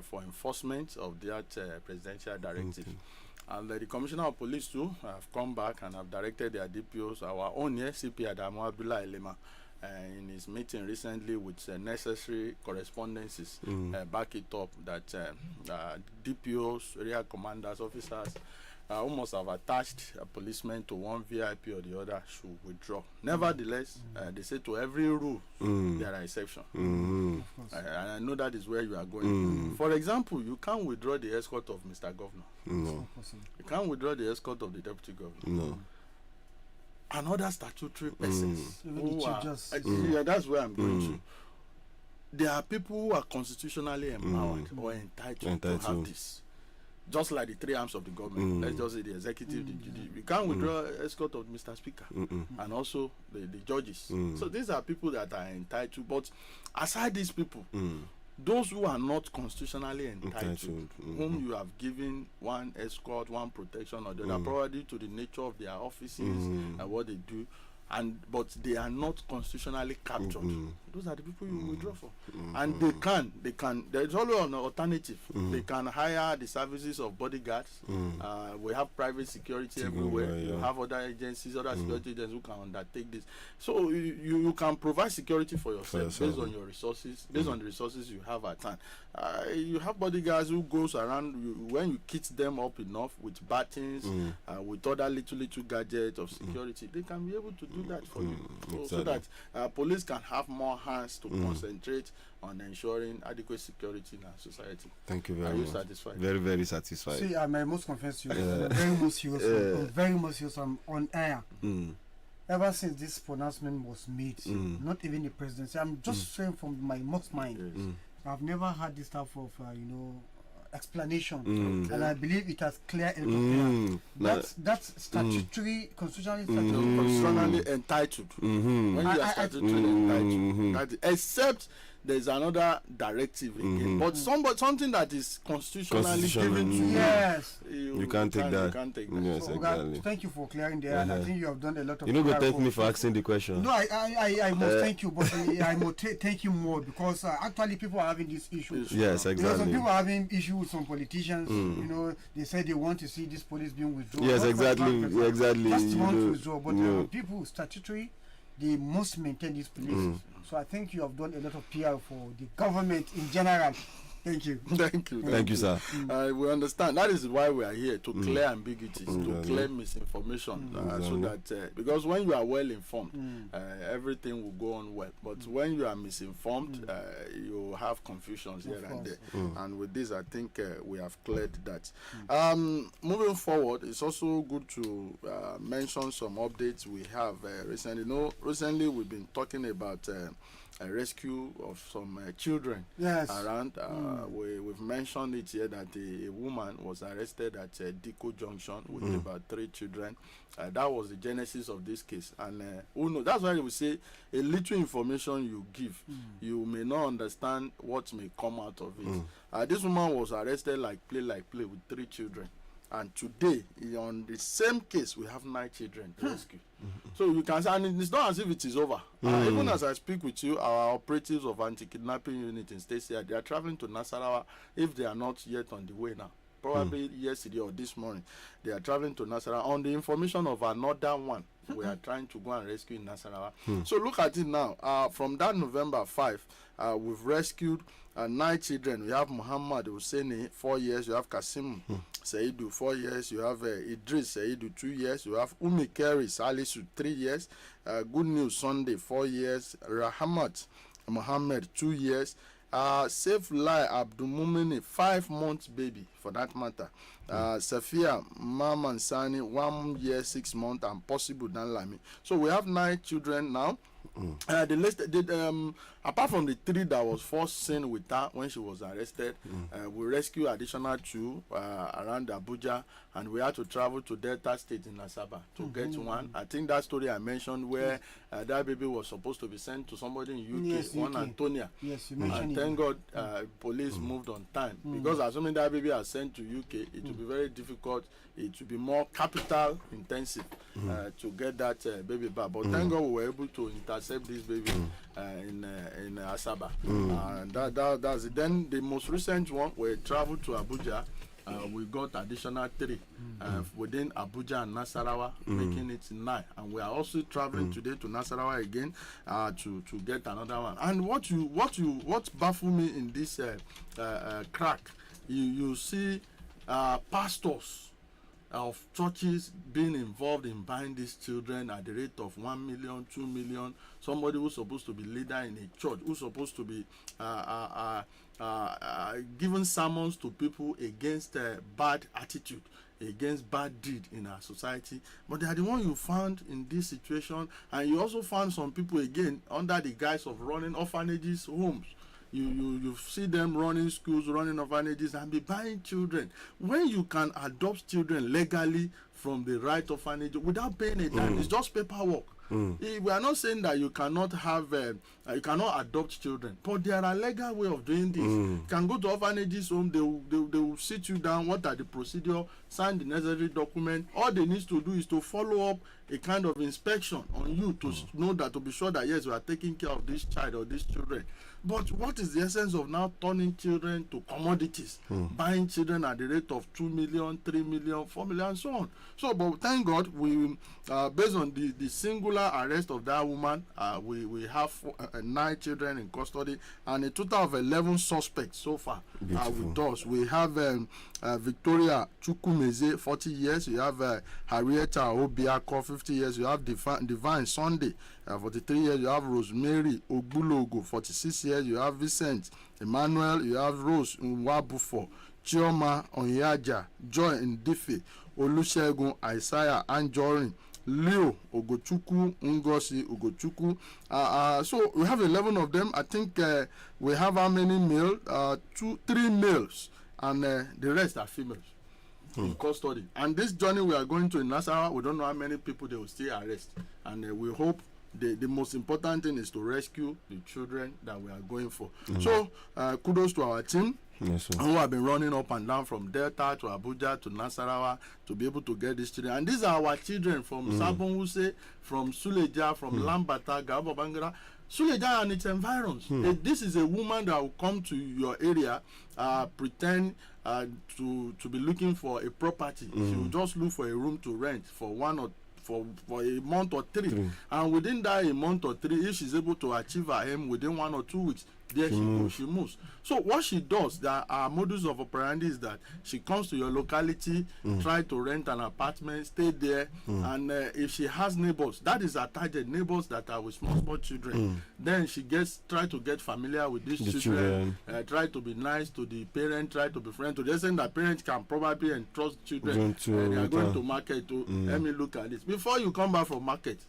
for enforcement of that presidential directive. And the commissioner of police too have come back and have directed their DPOs, our own here, CP Adamu Abdullah Elema, in his meeting recently with necessary correspondences, back it up that DPOs, area commanders, officers, who must have attached a policeman to one VIP or the other should withdraw. Nevertheless, they say to every rule there are exceptions. And I know that is where you are going. For example, you can't withdraw the escort of Mr. Governor. No. You can't withdraw the escort of the Deputy Governor. No. And other statutory persons. Who are, yeah, that's where I'm going to. There are people who are constitutionally empowered or entitled to have this. Just like the three arms of the government, let's just say the executive, the judiciary. We can't withdraw escort of Mr. Speaker and also the judges. So these are people that are entitled. But aside these people, those who are not constitutionally entitled, whom you have given one escort, one protection, or the other, probably to the nature of their offices and what they do, but they are not constitutionally captured. Those are the people you withdraw for. And they can, there is always an alternative. They can hire the services of bodyguards. We have private security everywhere. You have other agencies, other security agencies who can undertake this. So you can provide security for yourself based on your resources, based on the resources you have at hand. You have bodyguards who goes around, when you kit them up enough with batons, with other little gadgets of security, they can be able to do that for you. So that police can have more hands to concentrate on ensuring adequate security in our society. Thank you very much. Are you satisfied? Very, very satisfied. See, I must confess to you, I'm very much serious. I'm very much serious. I'm on air. Ever since this pronouncement was made, not even the presidency, I'm just saying from my most mind, I've never had this type of, explanation, and I believe it has clear and that's statutory, constitutionally entitled. When you are statutorily entitled, except there's another directive again, but something that is constitutionally given to you. Yes, you can't take that. You can't take that. Yes, so, exactly. thank you for clearing there, and I think you have done a lot of. You know, go thank me for asking the question. No, I must thank you, but I must thank you more, because actually people are having these issues. Yes, exactly. You know, some people are having issues with some politicians. You know, they say they want to see this police being withdrawn. Yes, exactly. Exactly. Just want to withdraw, but people statutory, they must maintain these police. So I think you have done a lot of PR for the government in general. Thank you. Thank you, sir. We understand. That is why we are here, to clear ambiguities, to clear misinformation, so that because when you are well informed, everything will go on well. But when you are misinformed, you have confusions here and there. And with this, I think we have cleared that. Moving forward, it's also good to mention some updates we have recently. You know, recently we've been talking about a rescue of some children around. We've mentioned it here that a woman was arrested at Diko Junction with about 3 children. That was the genesis of this case. And who knows? That's why we say a little information you give, you may not understand what may come out of it. This woman was arrested like play with 3 children. And today, on the same case, we have 9 children rescued. So you can say, and it's not as if it is over. Even as I speak with you, our operatives of anti-kidnapping unit in Stacia, they are traveling to Nasarawa if they are not yet on the way now. probably yesterday or this morning. They are traveling to Nasarawa on the information of another one. We are trying to go and rescue in Nasarawa. So look at it now. From that November 5, we've rescued 9 children. We have Muhammad Husseini, 4 years. You have Kasim Saidu, 4 years. You have Idris Saidu, 2 years. You have Umi Keri Salisu, 3 years. Good News Sunday, 4 years. Rahamat Muhammad, 2 years. Safe Lai Abdulmumini, 5 months baby for that matter. Safia Mamansani, 1 year, 6 months, and possible Danlami. So we have 9 children now. The list apart from the 3 that was first seen with her when she was arrested, we rescued additional 2 around Abuja, and we had to travel to Delta State in Asaba to get one. I think that story I mentioned where that baby was supposed to be sent to somebody in UK, Yes, one UK. Antonia. Yes, you mentioned And it. thank God police moved on time, because assuming that baby are sent to UK, it will be very difficult. It will be more capital intensive to get that baby back. But thank God we were able to intercept this baby in Asaba. And that's it. Then the most recent one, we traveled to Abuja. We got additional 3 within Abuja and Nasarawa, making it 9. And we are also traveling today to Nasarawa again to get another one. And what baffled me in this crack, you see pastors of churches being involved in buying these children at the rate of 1 million, 2 million. Somebody who's supposed to be leader in a church, who's supposed to be giving sermons to people against bad attitude, against bad deed in our society. But they are the one you found in this situation. And you also found some people again under the guise of running orphanages, homes. You see them running schools, running orphanages, and be buying children. When you can adopt children legally from the right orphanage without paying a dime, it's just paperwork. We are not saying that you cannot have, you cannot adopt children, but there are legal way of doing this. You can go to orphanages home, they will sit you down, what are the procedure, sign the necessary document. All they need to do is to follow up a kind of inspection on you to know that, to be sure that yes, we are taking care of this child or these children. But what is the essence of now turning children to commodities, buying children at the rate of 2 million, 3 million, 4 million, and so on? So, but thank God, we based on the singular arrest of that woman, we have 9 children in custody and a total of 11 suspects so far with us. We have Victoria Chukwumeze, 40 years. You have Harrietta Obiako, 50 years. You have Divine Sunday, 43 years. You have Rosemary Ogbulogo, 46 years. You have Vincent Emmanuel. You have Rose Nwabufo, Chioma Onyaja, Joy Ndife, Olusegun Isaiah Anjorin, Leo Ogochukwu, Ngosi Ogochukwu. So we have 11 of them. I think we have how many males? 3 males, and the rest are females in custody. And this journey we are going to in Nasarawa, we don't know how many people they will still arrest. And we hope the most important thing is to rescue the children that we are going for. So kudos to our team. Yes, who have been running up and down from Delta to Abuja to Nasarawa to be able to get these children. And these are our children from Sabon Wuse, from Suleja, from Lambata, Gabo Bangara, Suleja and its environs. This is a woman that will come to your area, pretend to be looking for a property. She will just look for a room to rent for for a month or 3. And within that a month or 3, if she's able to achieve her aim within 1 or 2 weeks, there she goes, she moves. So what she does, that our modus of operandi is that she comes to your locality, try to rent an apartment, stay there, and if she has neighbors, that is her target, neighbors that are with small children. Then she try to get familiar with these children. Try to be nice to the parent, try to be friendly to the extent that parents can probably entrust children. They are going to market to let me look at this. Before you come back from market,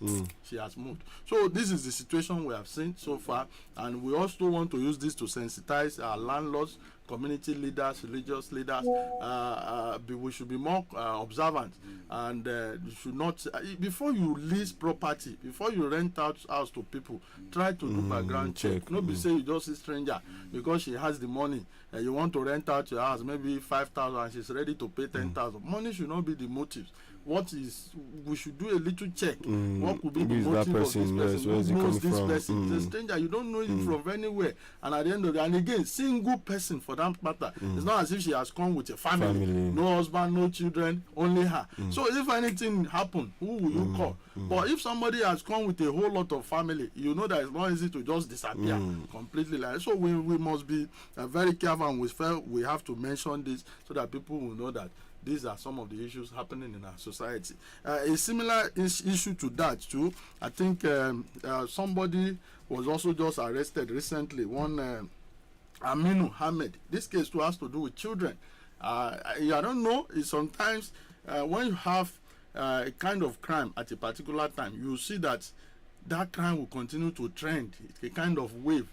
she has moved. So this is the situation we have seen so far, and we also want to use this to sensitize our landlords, community leaders, religious leaders. We should be more observant, and you should not before you lease property, before you rent out house to people, try to do background check. Not be say you just see stranger because she has the money and you want to rent out your house maybe 5,000 and she's ready to pay 10,000. Money should not be the motive. we should do a little check. What could be the Who is that motive of person? this Yes, person? where is he Who knows coming this from? person? It's a stranger. You don't know him from anywhere. And at the end of the day, and again, single person for that matter. It's not as if she has come with a family. No husband, no children, only her. So if anything happen, who will you call? But if somebody has come with a whole lot of family, you know that it's not easy to just disappear completely. Like so, we must be very careful, and we have to mention this so that people will know that these are some of the issues happening in our society. A similar issue to that too, I think somebody was also just arrested recently. One Aminu Ahmed. This case too has to do with children. I don't know. It's sometimes when you have a kind of crime at a particular time, you see that crime will continue to trend. It's a kind of wave.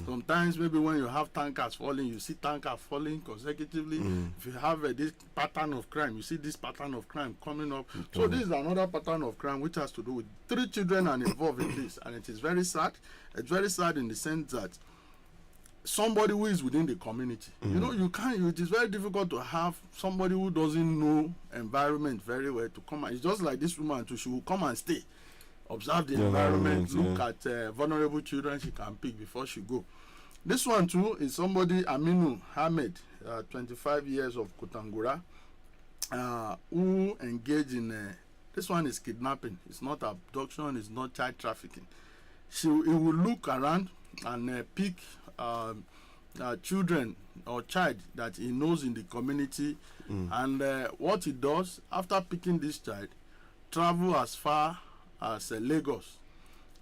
Sometimes maybe when you have tankers falling, you see tankers falling consecutively. If you have this pattern of crime, you see this pattern of crime coming up. So this is another pattern of crime which has to do with 3 children are involved in this, and it is very sad. It's very sad in the sense that somebody who is within the community, you know, it is very difficult to have somebody who doesn't know environment very well to come. It's just like this woman too. She will come and stay, observe the environment, look at vulnerable children she can pick before she go. This one too is somebody, Aminu Ahmed, 25 years of Kotangura, who engaged in this one is kidnapping. It's not abduction, it's not child trafficking. He will look around and pick children or child that he knows in the community, and what he does after picking this child, travel as far as Lagos,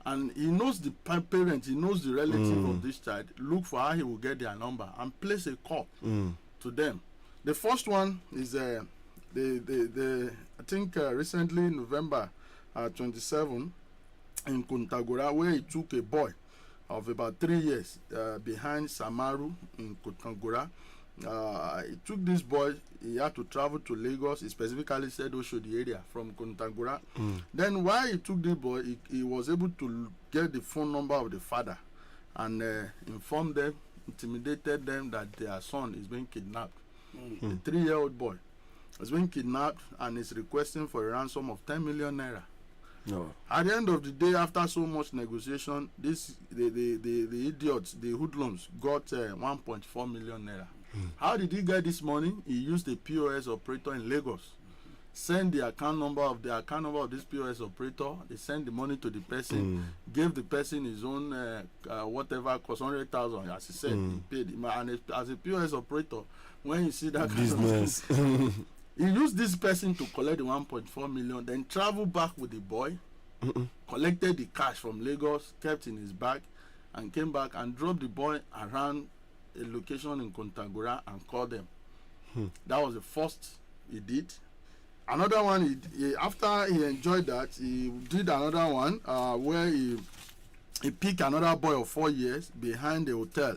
and he knows the parent, he knows the relative of this child, look for how he will get their number and place a call to them. The first one is I think recently November 27 in Kontagora, where he took a boy of about 3 years behind Samaru in Kontagora. He took this boy. He had to travel to Lagos. He specifically said Oshodi area from Kontagora. Then while he took the boy, he was able to get the phone number of the father and inform them, intimidated them that their son is being kidnapped. A 3-year-old boy is being kidnapped and is requesting for a ransom of 10 million naira. No. At the end of the day, after so much negotiation, the idiots, the hoodlums, got 1.4 million naira. How did he get this money? He used a POS operator in Lagos. Send the account number of this POS operator. They send the money to the person. Gave the person his own whatever cost 100,000. As he said, he paid him. And as a POS operator, when you see that business, kind of he used this person to collect the 1.4 million, then travel back with the boy, collected the cash from Lagos, kept in his bag, and came back and dropped the boy around a location in Kontagora and called them. That was the first he did. Another one, after he enjoyed that, he did another one where he picked another boy of 4 years behind the hotel.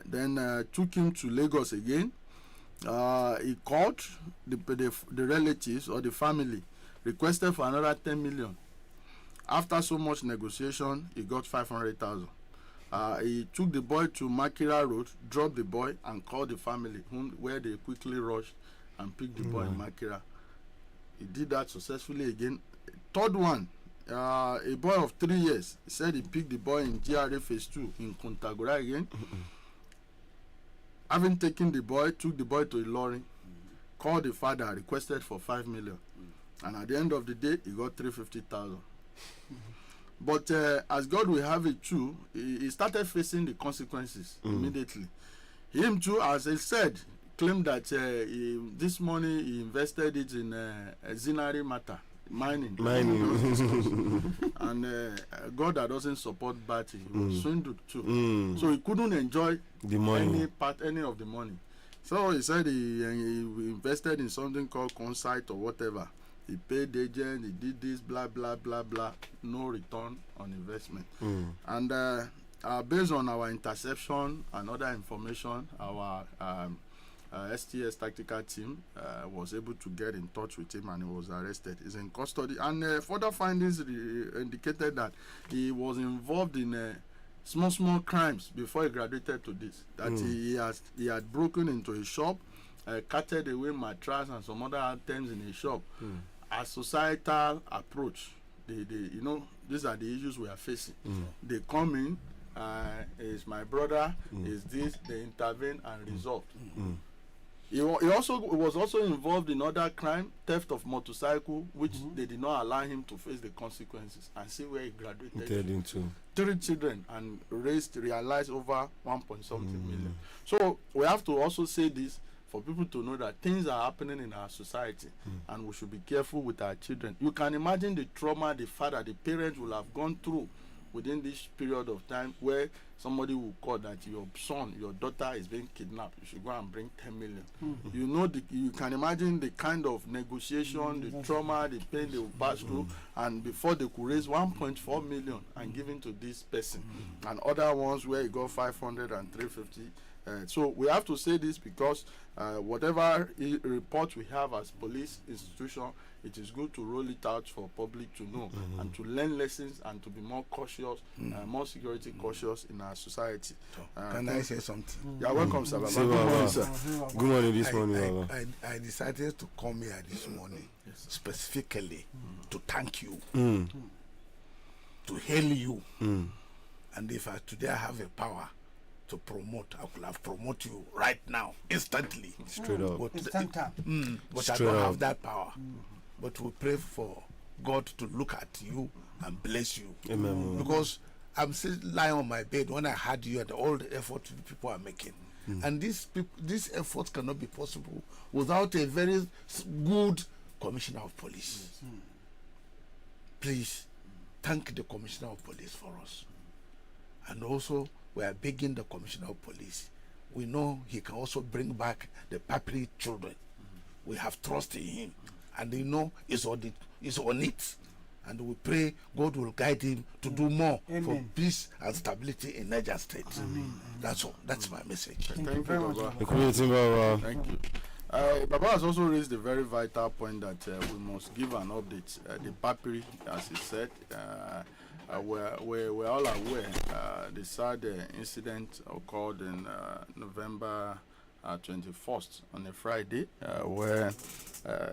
Then took him to Lagos again. He called the relatives or the family, requested for another 10 million. After so much negotiation, he got 500,000. He took the boy to Makira Road, dropped the boy, and called the family, where they quickly rushed and picked the boy in Makira. He did that successfully again. Third one, a boy of 3 years. He said he picked the boy in GRA Phase 2 in Kontagora again. Having taken the boy, took the boy to Ilorin, called the father, requested for 5 million. And at the end of the day, he got 350,000. But as God will have it too, he started facing the consequences immediately. Him too, as he said, claimed that this money he invested it in Zinari matter, mining. And God that doesn't support Bati, he was swindled too. So he couldn't enjoy the money, any of the money. So he said he invested in something called Consight or whatever. He paid the agent, he did this, blah, blah, blah, blah. No return on investment. And based on our interception and other information, our STS tactical team was able to get in touch with him and he was arrested. He's in custody. And further findings indicated that he was involved in small crimes before he graduated to this. That he had broken into a shop, carted away mattress and some other items in a shop. a societal approach. You know, these are the issues we are facing. They come in, is my brother, is this, they intervene and resolve. He was also involved in other crime, theft of motorcycle, which they did not allow him to face the consequences, and see where he graduated into 3 children and realized over 1.something million. So we have to also say this for people to know that things are happening in our society, and we should be careful with our children. You can imagine the trauma the father, the parents will have gone through within this period of time, where somebody will call that your son, your daughter is being kidnapped, you should go and bring 10 million. You know, you can imagine the kind of negotiation, the trauma, the pain they will pass through, and before they could raise 1.4 million and give it to this person, and other ones where you got 500 and 350. So we have to say this because whatever report we have as police institution, it is good to roll it out for public to know and to learn lessons and to be more cautious, more security cautious in our society. Can I say something? You're welcome, sir. Say, Good morning, Baba. sir. Good morning this morning, Baba. I decided to come here this morning specifically to thank you, to hail you, and if today I have a power to promote, I could have promoted you right now, instantly. Straight up. But, Instant time. but I Straight don't up. have that power. But we pray for God to look at you and bless you. Amen. Because I'm still lying on my bed when I heard you and all the effort the people are making. And these efforts cannot be possible without a very good commissioner of police. Please thank the commissioner of police for us. And also, we are begging the commissioner of police. We know he can also bring back the Papri children. We have trust in him, and we know he's on it. And we pray God will guide him to do more for peace and stability in Niger State. That's all. That's my message. Thank you, Baba. The community, Baba. Thank you. Baba has also raised a very vital point that we must give an update. The Papiri, as he said, we're all aware the sad incident occurred in November 21st on a Friday, where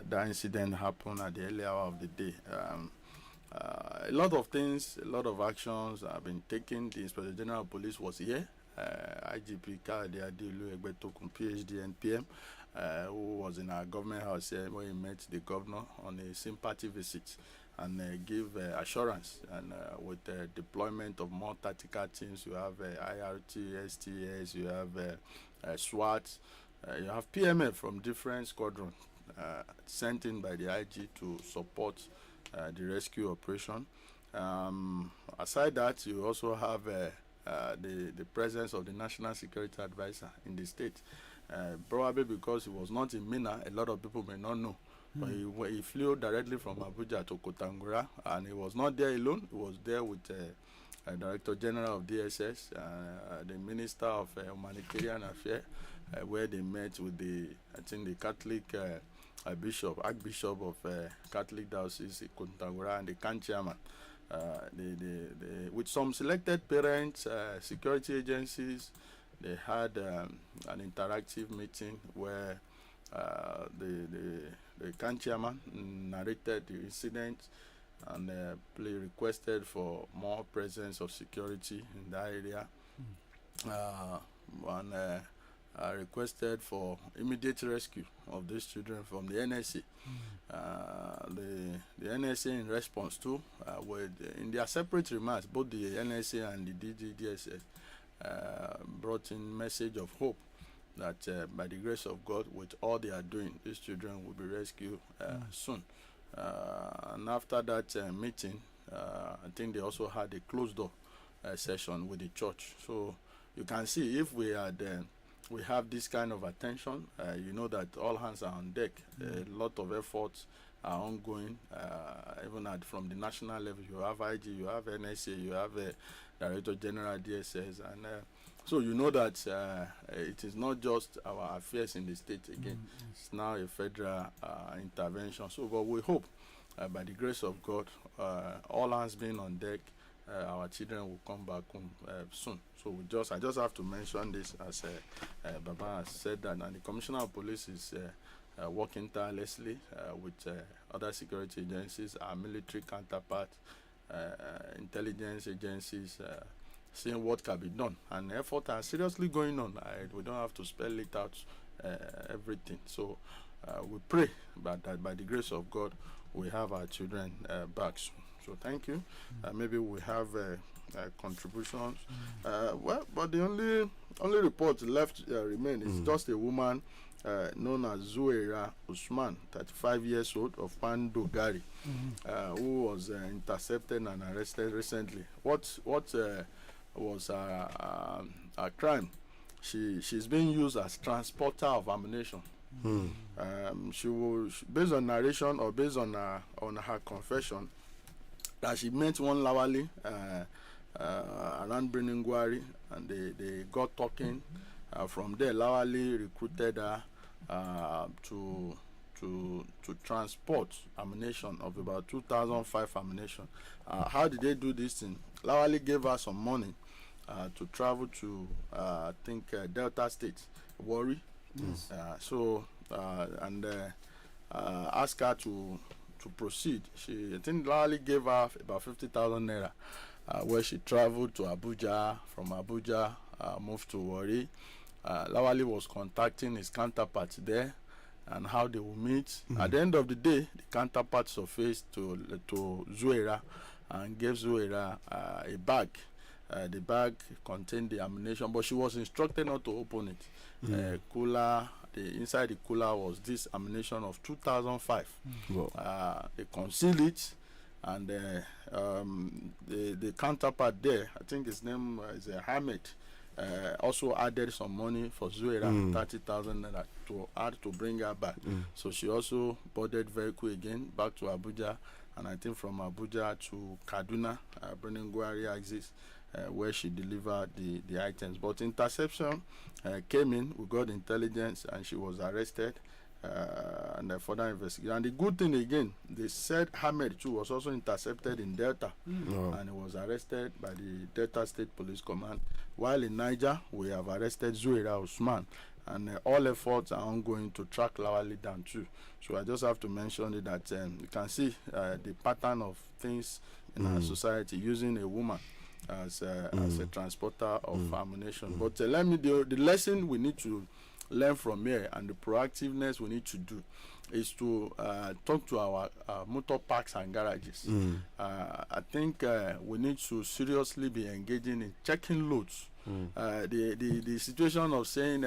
that incident happened at the early hour of the day. A lot of things, a lot of actions have been taken. The Inspector General of Police was here. IGP Kade Adilu Egbetokun, PhD and PM, who was in our government house here when he met the governor on a sympathy visit and give assurance, and with the deployment of more tactical teams, you have IRT, STS, you have SWAT, you have PMF from different squadrons sent in by the IG to support the rescue operation. Aside that, you also have the presence of the National Security Advisor in the state. Probably because he was not in Mina, a lot of people may not know. But he flew directly from Abuja to Kotangura, and he was not there alone. He was there with Director General of DSS, the Minister of Humanitarian Affairs, where they met with the Catholic Archbishop of Catholic Diocese Kotangura, and the Kan chairman. With some selected parents, security agencies, they had an interactive meeting where the Kan chairman narrated the incident and requested for more presence of security in that area, and requested for immediate rescue of these children from the NSA. The NSA, in response to, in their separate remarks, both the NSA and the DGDSS brought in message of hope that by the grace of God, with all they are doing, these children will be rescued soon. And after that meeting, I think they also had a closed door session with the church. So you can see, if we have this kind of attention, you know that all hands are on deck. A lot of efforts are ongoing, even from the national level. You have IG, you have NSA, you have Director General DSS, and so you know that it is not just our affairs in the state again. It's now a federal intervention. So, but we hope, by the grace of God, all hands being on deck, our children will come back home soon. So I just have to mention this, as Baba has said that, and the Commissioner of Police is working tirelessly with other security agencies, our military counterparts, intelligence agencies, seeing what can be done. And efforts are seriously going on. We don't have to spell it out, everything. So we pray that by the grace of God, we have our children back soon. So thank you. Maybe we have contributions. Well, but the only report left remain is just a woman known as Zuwaira Usman, 35 years old, of Pandogari, who was intercepted and arrested recently. What was a crime? She's being used as transporter of ammunition. She was, based on narration or based on her confession, that she met one Lawali around Breningwari, and they got talking. From there, Lawali recruited her to transport ammunition of about 2,005 ammunition. How did they do this thing? Lawali gave her some money to travel to I think Delta State, Warri. Yes. And asked her to proceed. I think Lawali gave her about 50,000 naira, where she traveled to Abuja. From Abuja, moved to Warri. Lawali was contacting his counterparts there and how they will meet. At the end of the day, the counterpart surfaced to Zuwaira and gave Zuwaira a bag. The bag contained the ammunition, but she was instructed not to open it. Cooler, inside the cooler was this ammunition of 2,005. They concealed it, and the counterpart there, I think his name is Ahmed, also added some money for Zuwaira, 30,000 naira to add to bring her back. So she also boarded vehicle again back to Abuja, and I think from Abuja to Kaduna, Breningwari axis, where she delivered the items. But interception came in, we got intelligence, and she was arrested, and further investigation. And the good thing again, they said Ahmed too was also intercepted in Delta, and he was arrested by the Delta State Police Command. While in Niger, we have arrested Zuwaira Usman, and all efforts are ongoing to track Lawali down too. So I just have to mention it that you can see the pattern of things in our society, using a woman as a transporter of ammunition. But the lesson we need to learn from here, and the proactiveness we need to do, is to talk to our motor parks and garages. I think we need to seriously be engaging in checking loads. The situation of saying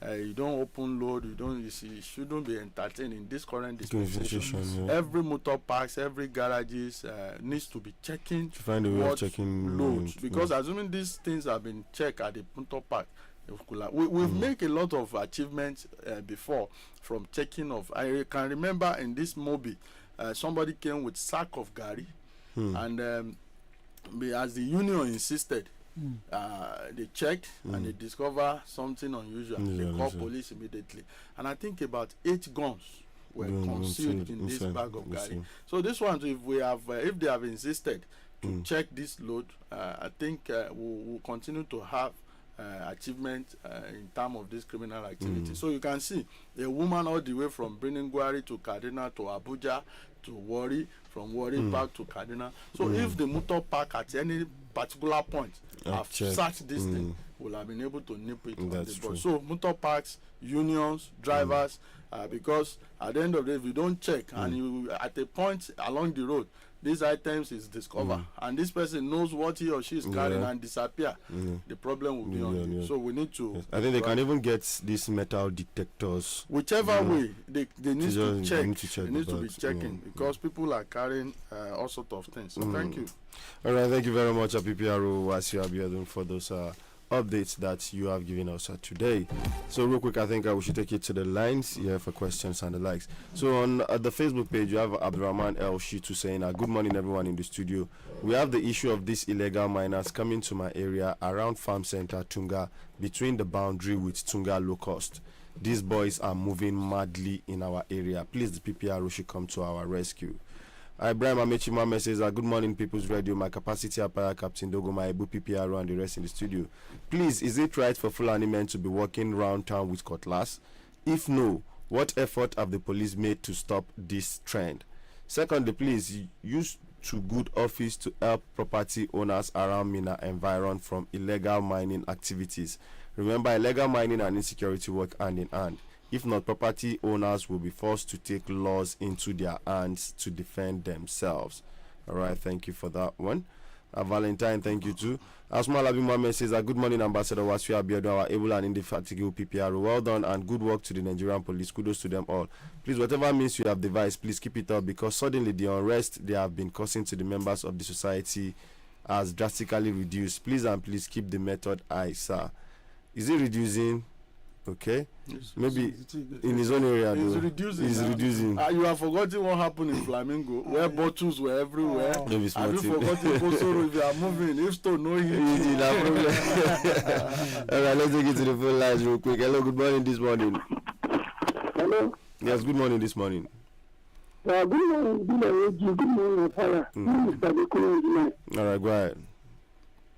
you don't open load, you shouldn't be entertained in this current dispensation. Every motor parks, every garages needs to be checking to find a way of checking loads, because assuming these things have been checked at the motor park, we've made a lot of achievements before from checking of. I can remember in this Mobi, somebody came with sack of gari, and as the union insisted, they checked and they discover something unusual. They call police immediately, and I think about 8 guns were concealed in this bag of gari. So this one, if they have insisted to check this load, I think we'll continue to have achievement in terms of this criminal activity. So you can see a woman all the way from Breningwari to Kaduna to Abuja to Warri, from Warri back to Kaduna. So if the motor park at any particular point have searched this thing, will have been able to nip it on the board. So motor parks, unions, drivers, because at the end of the day, if you don't check and you at a point along the road, these items is discovered, and this person knows what he or she is carrying and disappear, the problem will be on you. So we need to. I think they can even get these metal detectors. Whichever way, they need to check. They need to be bags, checking because people are carrying all sorts of things. So thank you. All right, thank you very much, PPRO Wasiu Abiodun, for those updates that you have given us today. So real quick, I think we should take it to the lines here for questions and the likes. So on the Facebook page, you have Abdurrahman El Shitu saying, good morning everyone in the studio. We have the issue of these illegal miners coming to my area around Farm Center Tunga, between the boundary with Tunga Low Cost. These boys are moving madly in our area. Please, the PPRO should come to our rescue. Ibrahim Amechimame says, good morning, People's Radio. My capacity Apaya, Captain Dogo, my Ebu PPRO, and the rest in the studio. Please, is it right for Fulani men to be walking around town with cutlass? If no, What effort have the police made to stop this trend? Secondly, please use to good office to help property owners around Mina environ from illegal mining activities. Remember, illegal mining and insecurity work hand in hand. If not, property owners will be forced to take laws into their hands to defend themselves. All right, thank you for that one. Valentine, thank you too. Asma Labi Mohammed says, good morning, Ambassador Wasiu Abiodun, our able and indefatigable PPR. Well done and good work to the Nigerian police. Kudos to them all. Please, whatever means you have devised, please keep it up, because suddenly the unrest they have been causing to the members of the society has drastically reduced. Please and please keep the method high, sir. Is it reducing? Okay, maybe in his own area. He's reducing. He's reducing. You have forgotten what happened in Flamingo, where bottles were everywhere. Have you forgotten Kosoro? If you are moving, if stone no heat. All right, let's take it to the phone lines real quick. Hello, good morning this morning. Hello. Yes, good morning this morning. Good morning, good morning, Father. All right, go ahead.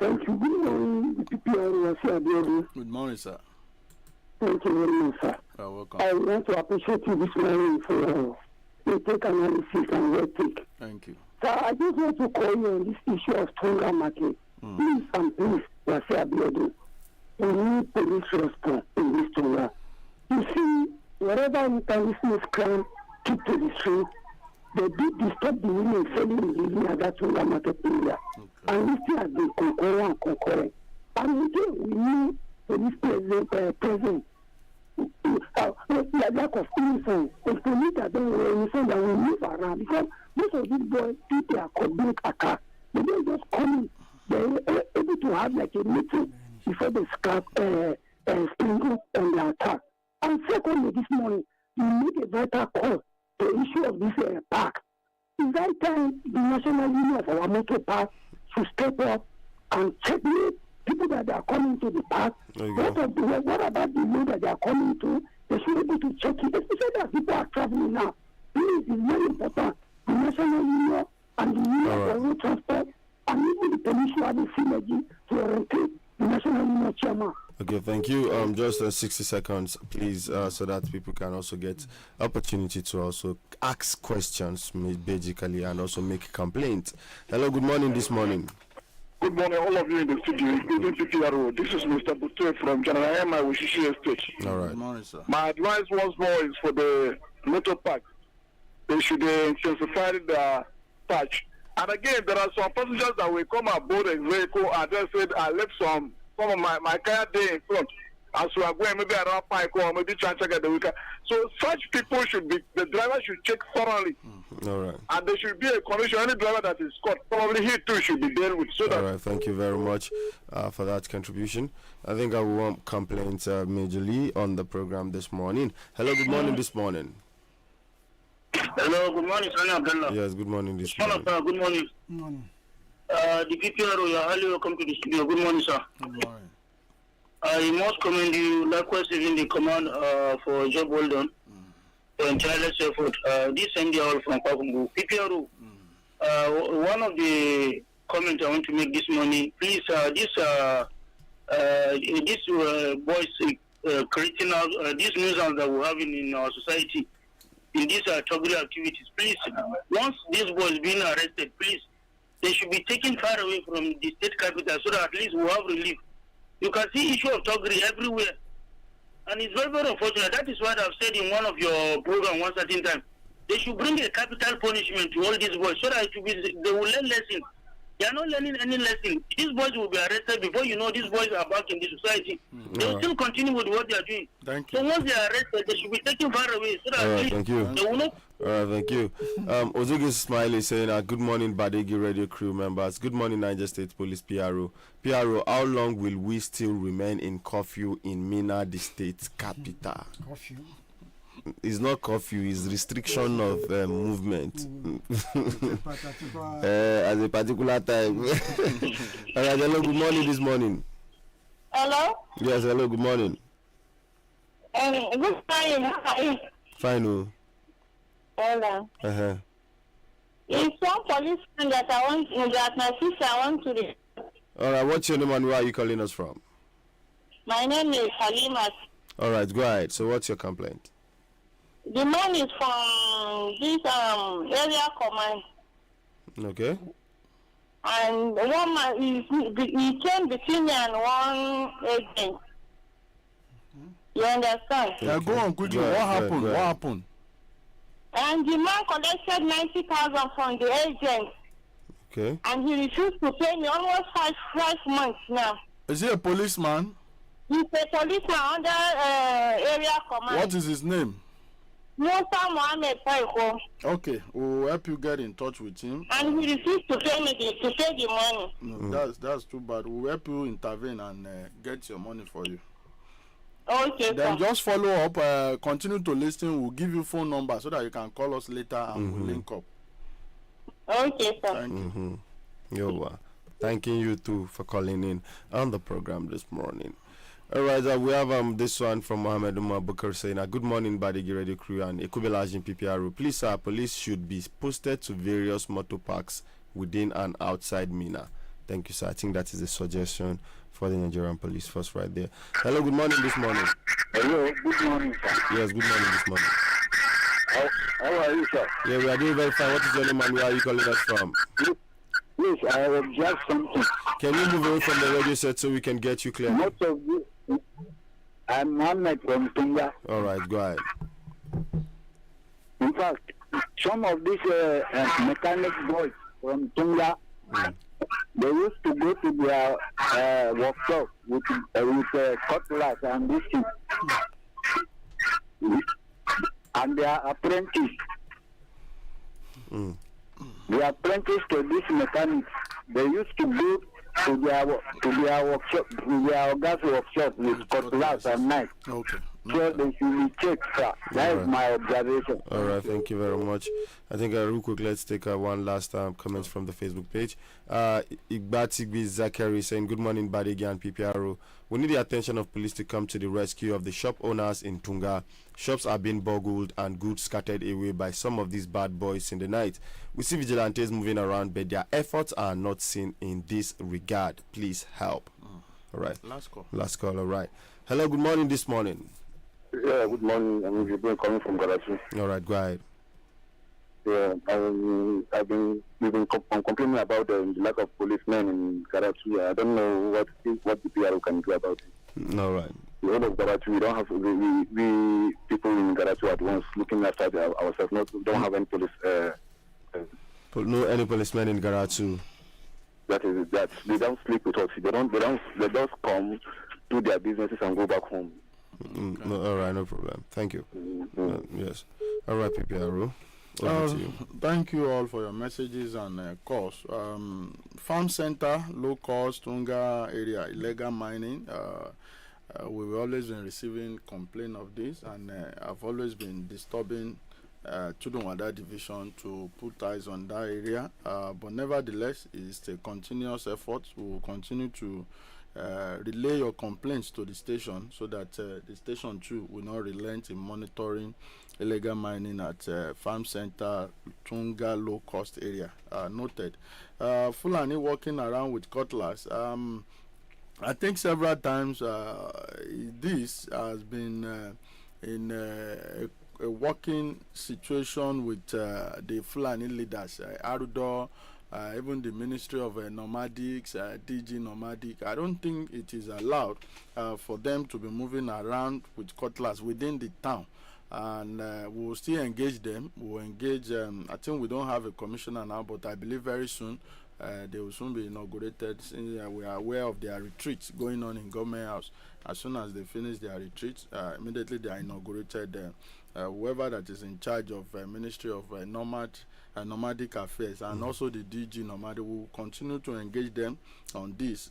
Thank you. Good morning, the PPR. Good morning, sir. Thank you very much, sir. You're welcome. I want to appreciate you this morning for your take analysis and your take. Thank you. Sir, I just want to call you on this issue of stronger market. Please and please, Wasiu Abiodun, we need police response in this stronger. You see, wherever international crime took to the street, they did disturb the women selling and living at that stronger market area. Okay. And this thing has been concurrent. And again, we need police present. Lack of uniform. If police are doing uniform, that will move around, because most of these boys, people are committing attack. They don't just come in. They're able to have like a meeting before they scrap sprinkle on the attack. And secondly, this morning, we need a vital call the issue of this park. It's that time the National Union of our motor park should step up and check the people that are coming to the park. What about the road that they are coming to? They should be able to check it, especially that people are traveling now. Please, it's very important. The National Union and the Union for Road Transport and even the police should have a synergy to orientate the National Union chairman. Okay, thank you. Just 60 seconds, please, so that people can also get opportunity to also ask questions, basically, and also make complaints. Hello, good morning this morning. Good morning, all of you in the studio, including PPRO. This is Mr. Butue from General Emma Wishishi Estate. All right. Good morning, sir. My advice once more is for the motor park. They should intensify the patch. And again, there are some passengers that will come aboard a vehicle and just said, I left some of my car there in front. As we are going, maybe around Pike or maybe trying to get the weekend. So such people should be, the driver should check thoroughly. All right. And there should be a condition. Any driver that is caught, probably he too should be dealt with. So All right, thank you very much for that contribution. I think I want complaints majorly on the program this morning. Hello, good morning this morning. Hello, good morning, Sani Abdullah. Yes, good morning this morning. Good morning. Good morning. The PPRO, you are highly welcome to the studio. Good morning, sir. Good morning. I must commend you, likewise even the command for job well done, for tireless effort. This MD from Pakungu. PPRO, one of the comments I want to make this morning, please, this boys creating out these nuisance that we're having in our society, in these toggery activities, please, once these boys being arrested, please, they should be taken far away from the state capital so that at least we'll have relief. You can see issue of toggery everywhere. And it's very, very unfortunate. That is what I've said in one of your programs one certain time. They should bring a capital punishment to all these boys so that they will learn lesson. They are not learning any lesson. These boys will be arrested before you know these boys are back in the society. They will still continue with what they are doing. Thank you. So once they are arrested, they should be taken far away so that All right, thank you. they will not. All right, thank you. Ozugi Smiley saying, good morning, Badegi Radio crew members. Good morning, Niger State Police PRO. PRO, how long will we still remain in curfew in Mina, the state capital? Curfew. It's not curfew, it's restriction of movement at a particular time. All right, hello, good morning this morning. Hello? Yes, hello, good morning. Good morning. How are you? Fine, oh. Hello. It's one policeman that my sister wants to report. All right, what's your name and where are you calling us from? My name is Halima. All right, go ahead. So what's your complaint? The man is from this area command, Okay. and one man he came between me and one agent. You understand? Yeah, go on quickly. Go What ahead, happened? go What ahead. happened? And the man collected 90,000 from the agent, Okay. and he refused to pay me almost five months now. Is he a policeman? He's a policeman under area command. What is his name? Musa Mohammed Paiko, Okay, we'll help you get in touch with him. and he refused to pay me to pay the money. No, that's too bad. We'll help you intervene and get your money for you. Okay, Then sir. just follow up. Continue to listen. We'll give you phone number so that you can call us later and we'll link up. Okay, sir. Thank you. Yo, thanking you too for calling in on the program this morning. All right, we have this one from Mohammed Umar Bukar saying, "Good morning, Badegi Radio Crew and Ekubilaj PPRO. Please, sir, police should be posted to various motor parks within and outside Mina." Thank you, sir. I think that is a suggestion for the Nigerian police force right there. Hello, good morning this morning. Hello, good morning, sir. Yes, good morning this morning. How are you, sir? Yeah, we are doing very fine. What is your name and where are you calling us from? Please, I observe something. Can you move away from the radio set so we can get you clear? Most of you, I'm Mohammed from Tunga. All right, go ahead. In fact, some of these mechanic boys from Tunga, they used to go to their workshop with cutlass and this thing. And they are apprentice. They are apprentice to this mechanics. They used to go to their workshop, to their gas workshop with cutlass and knife. Okay. So they should be checked, sir. That is my observation. All right, thank you very much. I think real quick, let's take one last comment from the Facebook page. Igbatigbi Zachary saying, "Good morning, Badegi and PPRO. We need the attention of police to come to the rescue of the shop owners in Tunga. Shops are being boggled and goods scattered away by some of these bad boys in the night. We see vigilantes moving around, but their efforts are not seen in this regard. Please help." All right. Last call. All right. Hello, good morning this morning. Yeah, good morning. I'm Ibrahim coming from Garachi. All right, go ahead. Yeah, we've been complaining about the lack of policemen in Garachi. I don't know what the PRO can do about it. All right. The whole of Garachi, we don't have we people in Garachi at once looking after ourselves. We don't have any police. No, any policemen in Garachi. That they don't sleep with us. They just come, do their businesses and go back home. No, all right, no problem. Thank you. Yes. All right, PPRO. Over to you. Thank you all for your messages and calls. Farm Center, low cost, Tunga area, illegal mining. We've always been receiving complaint of this, and I've always been disturbing Chudunwada division to put eyes on that area. But nevertheless, it's a continuous effort. We will continue to relay your complaints to the station so that the station too will not relent in monitoring illegal mining at Farm Center, Tunga low cost area. Noted. Fulani walking around with cutlass. I think several times this has been in a working situation with the Fulani leaders, Arudo, even the Ministry of Nomadics, DG Nomadic. I don't think it is allowed for them to be moving around with cutlass within the town. And we will still engage them. We will engage, I think we don't have a commissioner now, but I believe very soon they will soon be inaugurated. Since we are aware of their retreats going on in Government House. As soon as they finish their retreats, immediately they are inaugurated. Whoever that is in charge of Ministry of Nomadic Affairs and also the DG Nomadic will continue to engage them on this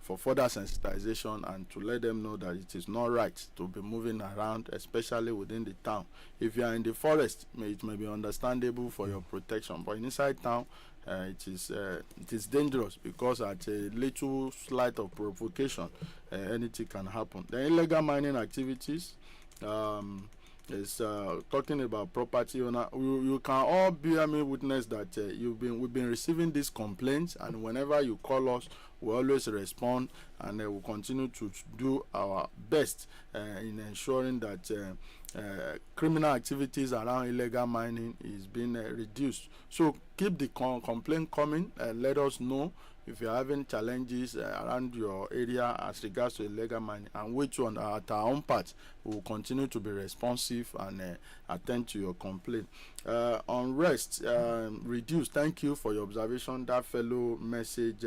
for further sensitization and to let them know that it is not right to be moving around, especially within the town. If you are in the forest, it may be understandable for your protection, but inside town, it is dangerous because at a little slight of provocation, anything can happen. The illegal mining activities is talking about property owner. You can all bear me witness that we've been receiving these complaints, and whenever you call us, we always respond, and we'll continue to do our best in ensuring that criminal activities around illegal mining is being reduced. So keep the complaint coming. Let us know if you're having challenges around your area as regards to illegal mining, and which one at our own part we will continue to be responsive and attend to your complaint. Unrest reduced. Thank you for your observation. That fellow message,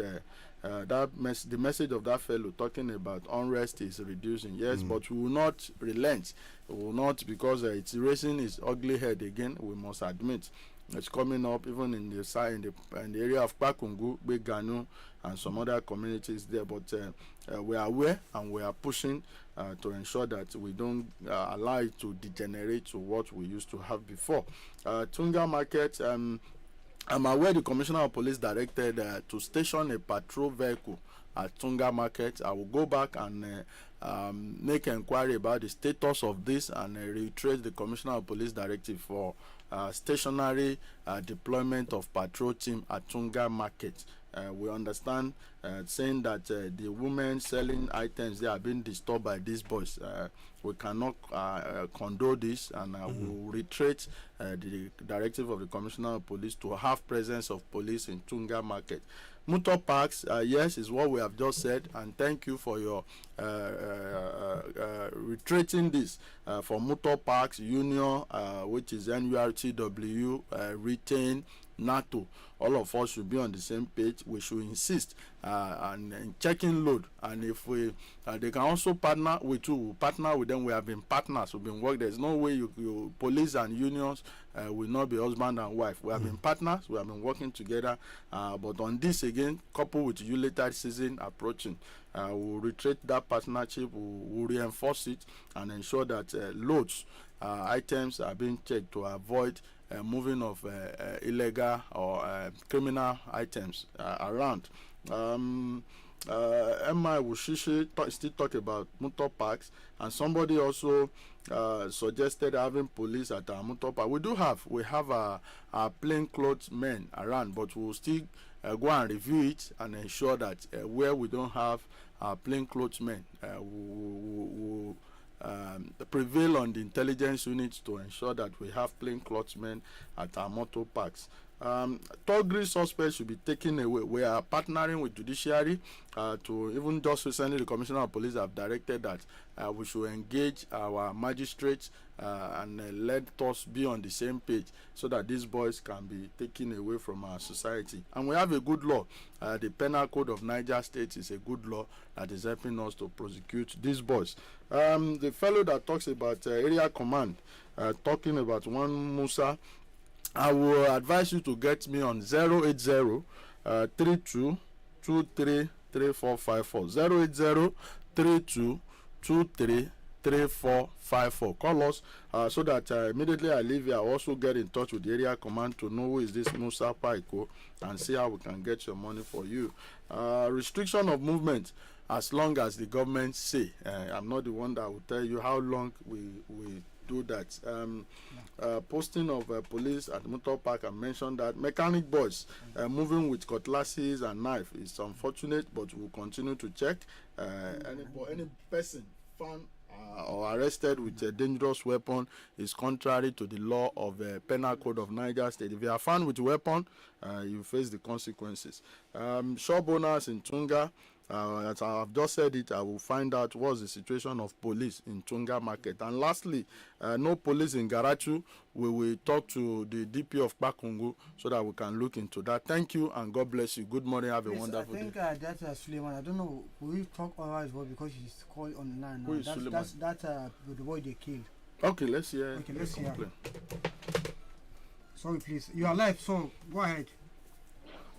the message of that fellow talking about unrest is reducing. Yes, but we will not relent. We will not, because it's raising its ugly head again. We must admit. It's coming up even in the side in the area of Pakungu, Beganu, and some other communities there. But we are aware and we are pushing to ensure that we don't allow it to degenerate to what we used to have before. Tunga Market. I'm aware the Commissioner of Police directed to station a patrol vehicle at Tunga Market. I will go back and make inquiry about the status of this and reiterate the Commissioner of Police directive for stationary deployment of patrol team at Tunga Market. We understand saying that the women selling items, they are being disturbed by these boys. We cannot condone this, and we will reiterate the directive of the Commissioner of Police to have presence of police in Tunga Market. Motor parks, yes, is what we have just said, and thank you for your reiterating this. For motor parks, Union, which is NURTW, Retain, NATO, all of us should be on the same page. We should insist and checking load, and if we they can also partner with you, partner with them. We have been partners, we've been working. There's no way you police and unions will not be husband and wife. We have been partners, we have been working together, but on this again, coupled with later season approaching, we'll retreat that partnership, we'll reinforce it and ensure that loads items are being checked to avoid moving of illegal or criminal items around. M.I. Wushishi still talk about motor parks, and somebody also suggested having police at our motor park. We have our plainclothes men around, but we'll still go and review it and ensure that where we don't have our plainclothes men, we'll prevail on the intelligence units to ensure that we have plainclothes men at our motor parks. Third-degree suspects should be taken away. We are partnering with judiciary to, even just recently the Commissioner of Police have directed that we should engage our magistrates and let us be on the same page so that these boys can be taken away from our society. And we have a good law. The Penal Code of Niger State is a good law that is helping us to prosecute these boys. The fellow that talks about area command, talking about one Musa, I will advise you to get me on 080 32 23 3454. 080 32 23 3454. Call us so that immediately I leave here, I also get in touch with the area command to know who is this Musa Paiko and see how we can get your money for you. Restriction of movement, as long as the government say. I'm not the one that will tell you how long we do that. Posting of police at motor park, I mentioned that. Mechanic boys moving with cutlasses and knife is unfortunate, but we'll continue to check. Any person found or arrested with a dangerous weapon is contrary to the law of the Penal Code of Niger State. If you are found with a weapon, you face the consequences. Shop owners in Tunga, as I have just said it, I will find out what's the situation of police in Tunga Market. And lastly, no police in Garachu. We will talk to the DP of Pakungu so that we can look into that. Thank you and God bless you. Good morning. Have a wonderful day. I think that's Suleiman. I don't know. We talk otherwise because he's called online. Who is Suleiman? That's the boy they killed. Okay, let's hear. Okay, let's hear. Sorry, please. You are live, so go ahead.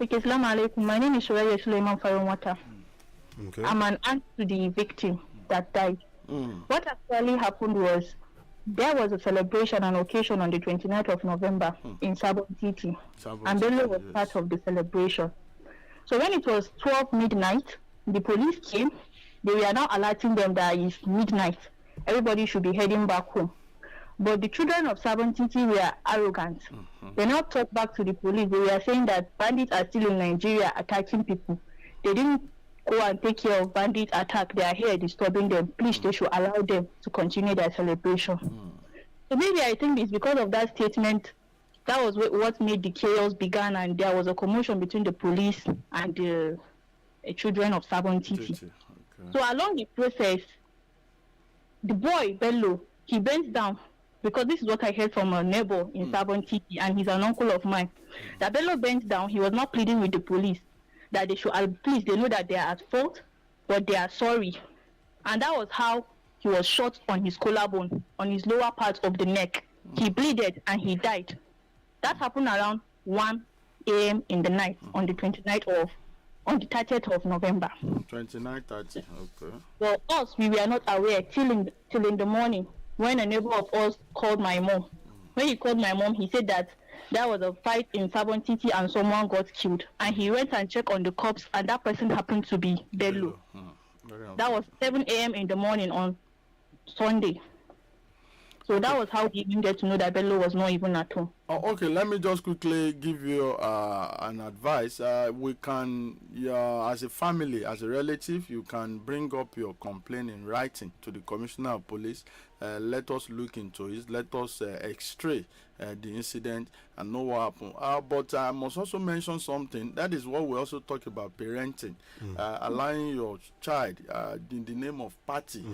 Okay, Assalamu alaikum. My name is Shuraya Suleiman Farumwata. Okay. I'm an aunt to the victim that died. What actually happened was there was a celebration, an occasion on the 29th of November in Sabon Titi. And Bello was part of the celebration. So when it was 12 midnight, the police came. They were now alerting them that it's midnight. Everybody should be heading back home. But the children of Sabon Titi were arrogant. They now talked back to the police. They were saying that bandits are still in Nigeria attacking people. They didn't go and take care of bandit attack. They are here disturbing them. Please, they should allow them to continue their celebration. So maybe I think it's because of that statement. That was what made the chaos began, and there was a commotion between the police and the children of Sabon Titi. Okay. So along the process, the boy Bello, he bent down, because this is what I heard from a neighbor in Sabon Titi, and he's an uncle of mine. That Bello bent down. He was not pleading with the police that they should please. They know that they are at fault, but they are sorry, and that was how he was shot on his collarbone, on his lower part of the neck. He bleeded and he died. That happened around 1 a.m. in the night on the 30th of November. 29, 30. Okay. Well, us, we were not aware till in the morning, when a neighbor of us called my mom. When he called my mom, he said that there was a fight in Sabon Titi and someone got killed. And he went and checked on the corpse, and that person happened to be Bello. That was 7 a.m. in the morning on Sunday. So that was how he needed to know that Bello was not even at home. Oh, okay, let me just quickly give you an advice. We can, as a family, as a relative, you can bring up your complaint in writing to the Commissioner of Police. Let us look into it. Let us x-ray the incident and know what happened. But I must also mention something. That is what we also talk about, parenting. Allowing your child in the name of party.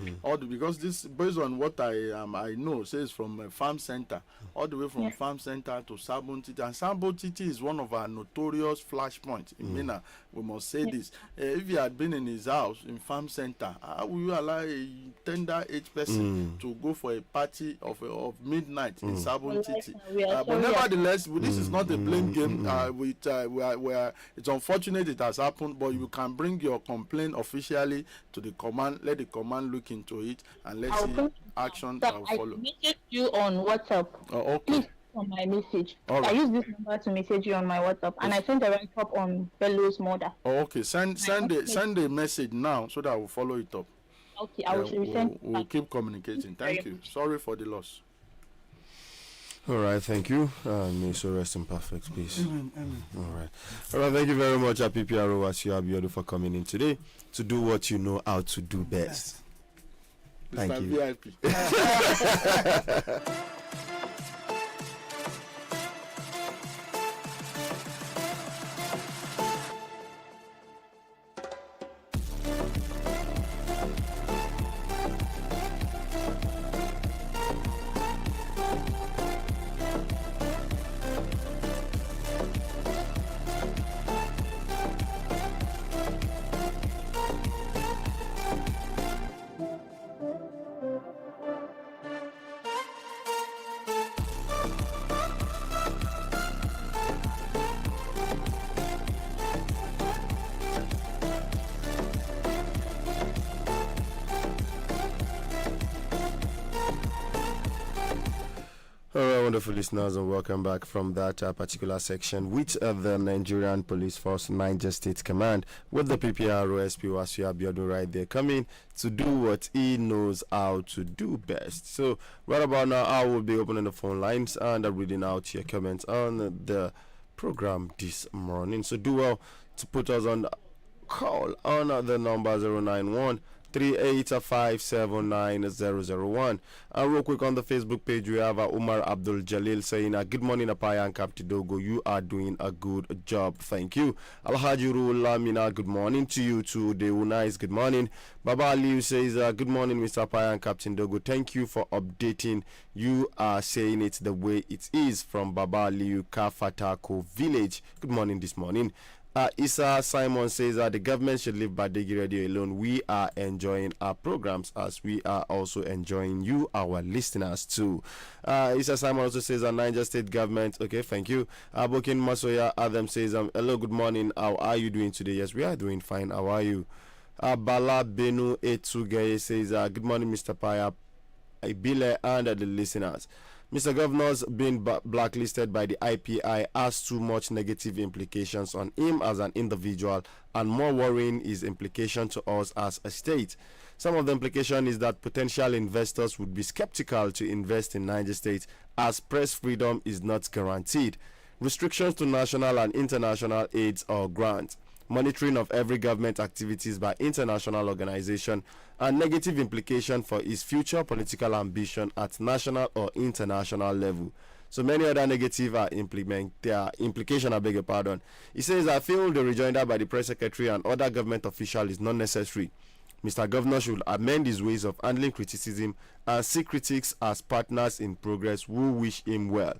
Because this, based on what I know, says from a farm center, all the way from farm center to Sabon Titi. And Sabon Titi is one of our notorious flashpoints in Minna. We must say this. If you had been in his house in farm center, how will you allow a tender age person to go for a party of midnight in Sabon Titi? But nevertheless, this is not a blame game. It's unfortunate it has happened, but you can bring your complaint officially to the command. Let the command look into it, and let's see action that will follow. I messaged you on WhatsApp. Oh, okay. Please on my message. Right. I use this number to message you on my WhatsApp, and I sent a write-up on Bello's mother. Oh, okay. Send a message now so that I will follow it up. Okay, I will send. We'll keep communicating. Thank you. Sorry for the loss. All right, thank you. May so rest in perfect peace. Amen. All right, thank you very much, PPRO Abiodun, for coming in today to do what you know how to do best. Thank Mr. you. VIP. All right, wonderful listeners, and welcome back from that particular section with the Nigerian Police Force Niger State Command, with the PPRO SP Wasiu Abiodun right there, coming to do what he knows how to do best. So right about now, I will be opening the phone lines and reading out your comments on the program this morning. So do well to put us on call on the number 091 3857901. And real quick on the Facebook page, we have Umar Abdul Jalil saying, good morning, Apaya and Captain Dogo. You are doing a good job. Thank you. Alhaji Lamina, good morning to you too. Deunais, good morning. Baba Aliu says, good morning, Mr. Apaya and Captain Dogo. Thank you for updating. You are saying it the way it is, from Baba Aliu, Kafatako Village. Good morning this morning. Issa Simon says that the government should leave Badegi Radio alone. We are enjoying our programs as we are also enjoying you, our listeners, too. Issa Simon also says that Niger State government. Okay, thank you. Abokin Masoya Adam says, hello, good morning. How are you doing today? Yes, we are doing fine. How are you? Bala Benu Etsugaye says, good morning, Mr. Paya, Ibile, and the listeners. Mr. Governor's being blacklisted by the IPI has too much negative implications on him as an individual, and more worrying is implication to us as a state. Some of the implication is that potential investors would be skeptical to invest in Niger State, as press freedom is not guaranteed. Restrictions to national and international aids or grants. monitoring of every government activities by international organization, and negative implication for his future political ambition at national or international level. So many other negative implication, I beg your pardon. He says, I feel the rejoinder by the press secretary and other government official is not necessary. Mr. Governor should amend his ways of handling criticism and see critics as partners in progress who wish him well.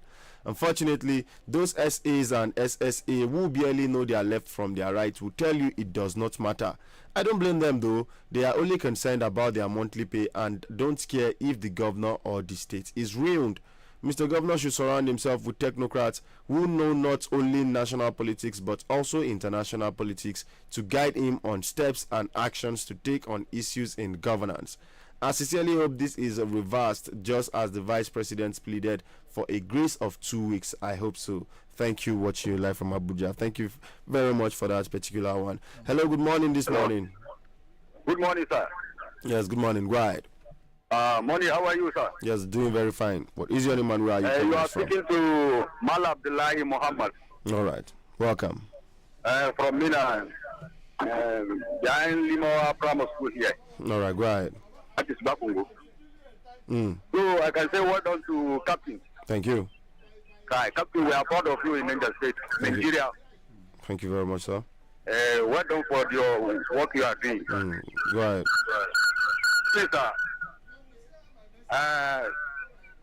Unfortunately, those SAs and SSA who barely know their left from their right will tell you it does not matter. I don't blame them though. They are only concerned about their monthly pay and don't care if the governor or the state is ruined. Mr. Governor should surround himself with technocrats who know not only national politics but also international politics to guide him on steps and actions to take on issues in governance. I sincerely hope this is reversed, just as the Vice President pleaded for a grace of 2 weeks. I hope so. Thank you, watching you live from Abuja. Thank you very much for that particular one. Hello, good morning this morning. Good morning, sir. Yes, good morning. Go ahead. Morning, how are you, sir? Yes, doing very fine. What is your name and where are you You are speaking to Mala Abdullahi Muhammad. All right. Welcome. From Mina, behind Limoa Primary School here. All right, go ahead. That is Bakungo. So I can say well done to Captain. Thank you. Kai, Captain, we are proud of you in Niger State, Nigeria. Thank you very much, sir. Well done for your work you are doing. Go ahead. Please, sir.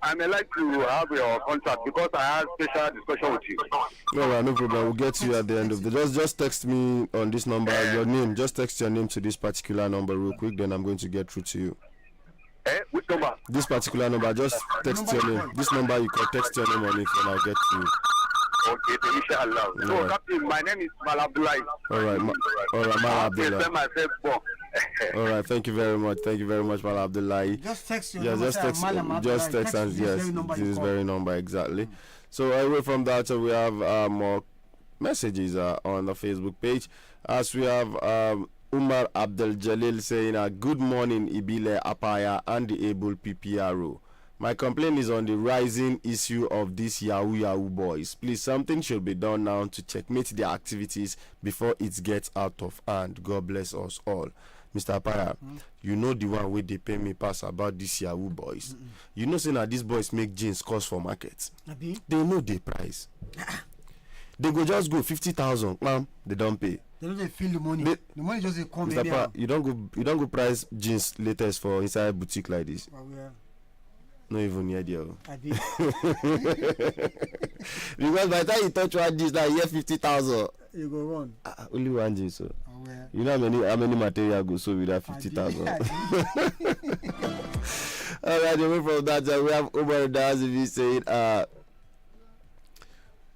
I may like to have your contact because I have special discussion with you. All right, no problem. We'll get to you at the end of the day. Just text me on this number, your name. Just text your name to this particular number real quick, then I'm going to get through to you. Which number? This particular number, just text your name. This number, you can text your name on it, and I'll get to you. Okay, inshallah. So, right. Captain, my name is Mal Abdullahi. All right, Mal Abdullahi. All right, thank you very much. Thank you very much, Mal Abdullahi. Just text your number. Just text and yes, this very number exactly. So away from that, we have more messages on the Facebook page. As we have Umar Abdel Jalil saying, "Good morning, Ibile Apaya and the able PPRO. My complaint is on the rising issue of these Yahoo boys. Please, something should be done now to checkmate their activities before it gets out of hand. God bless us all." Mr. Apaya, you know the one way they pay me pass about these Yahoo boys. You know, saying that these boys make jeans cost for markets. They know the price. They go just go 50,000, they don't pay. They don't feel the money. The money just come. Mr. Apaya, you don't go price jeans latest for inside a boutique like this. No even near there. Because by the time you touch one jeans, now you get 50,000. You go run. Only one jeans, so. You know how many material go so with that 50,000. All right, away from that, we have Umar Dazivi saying,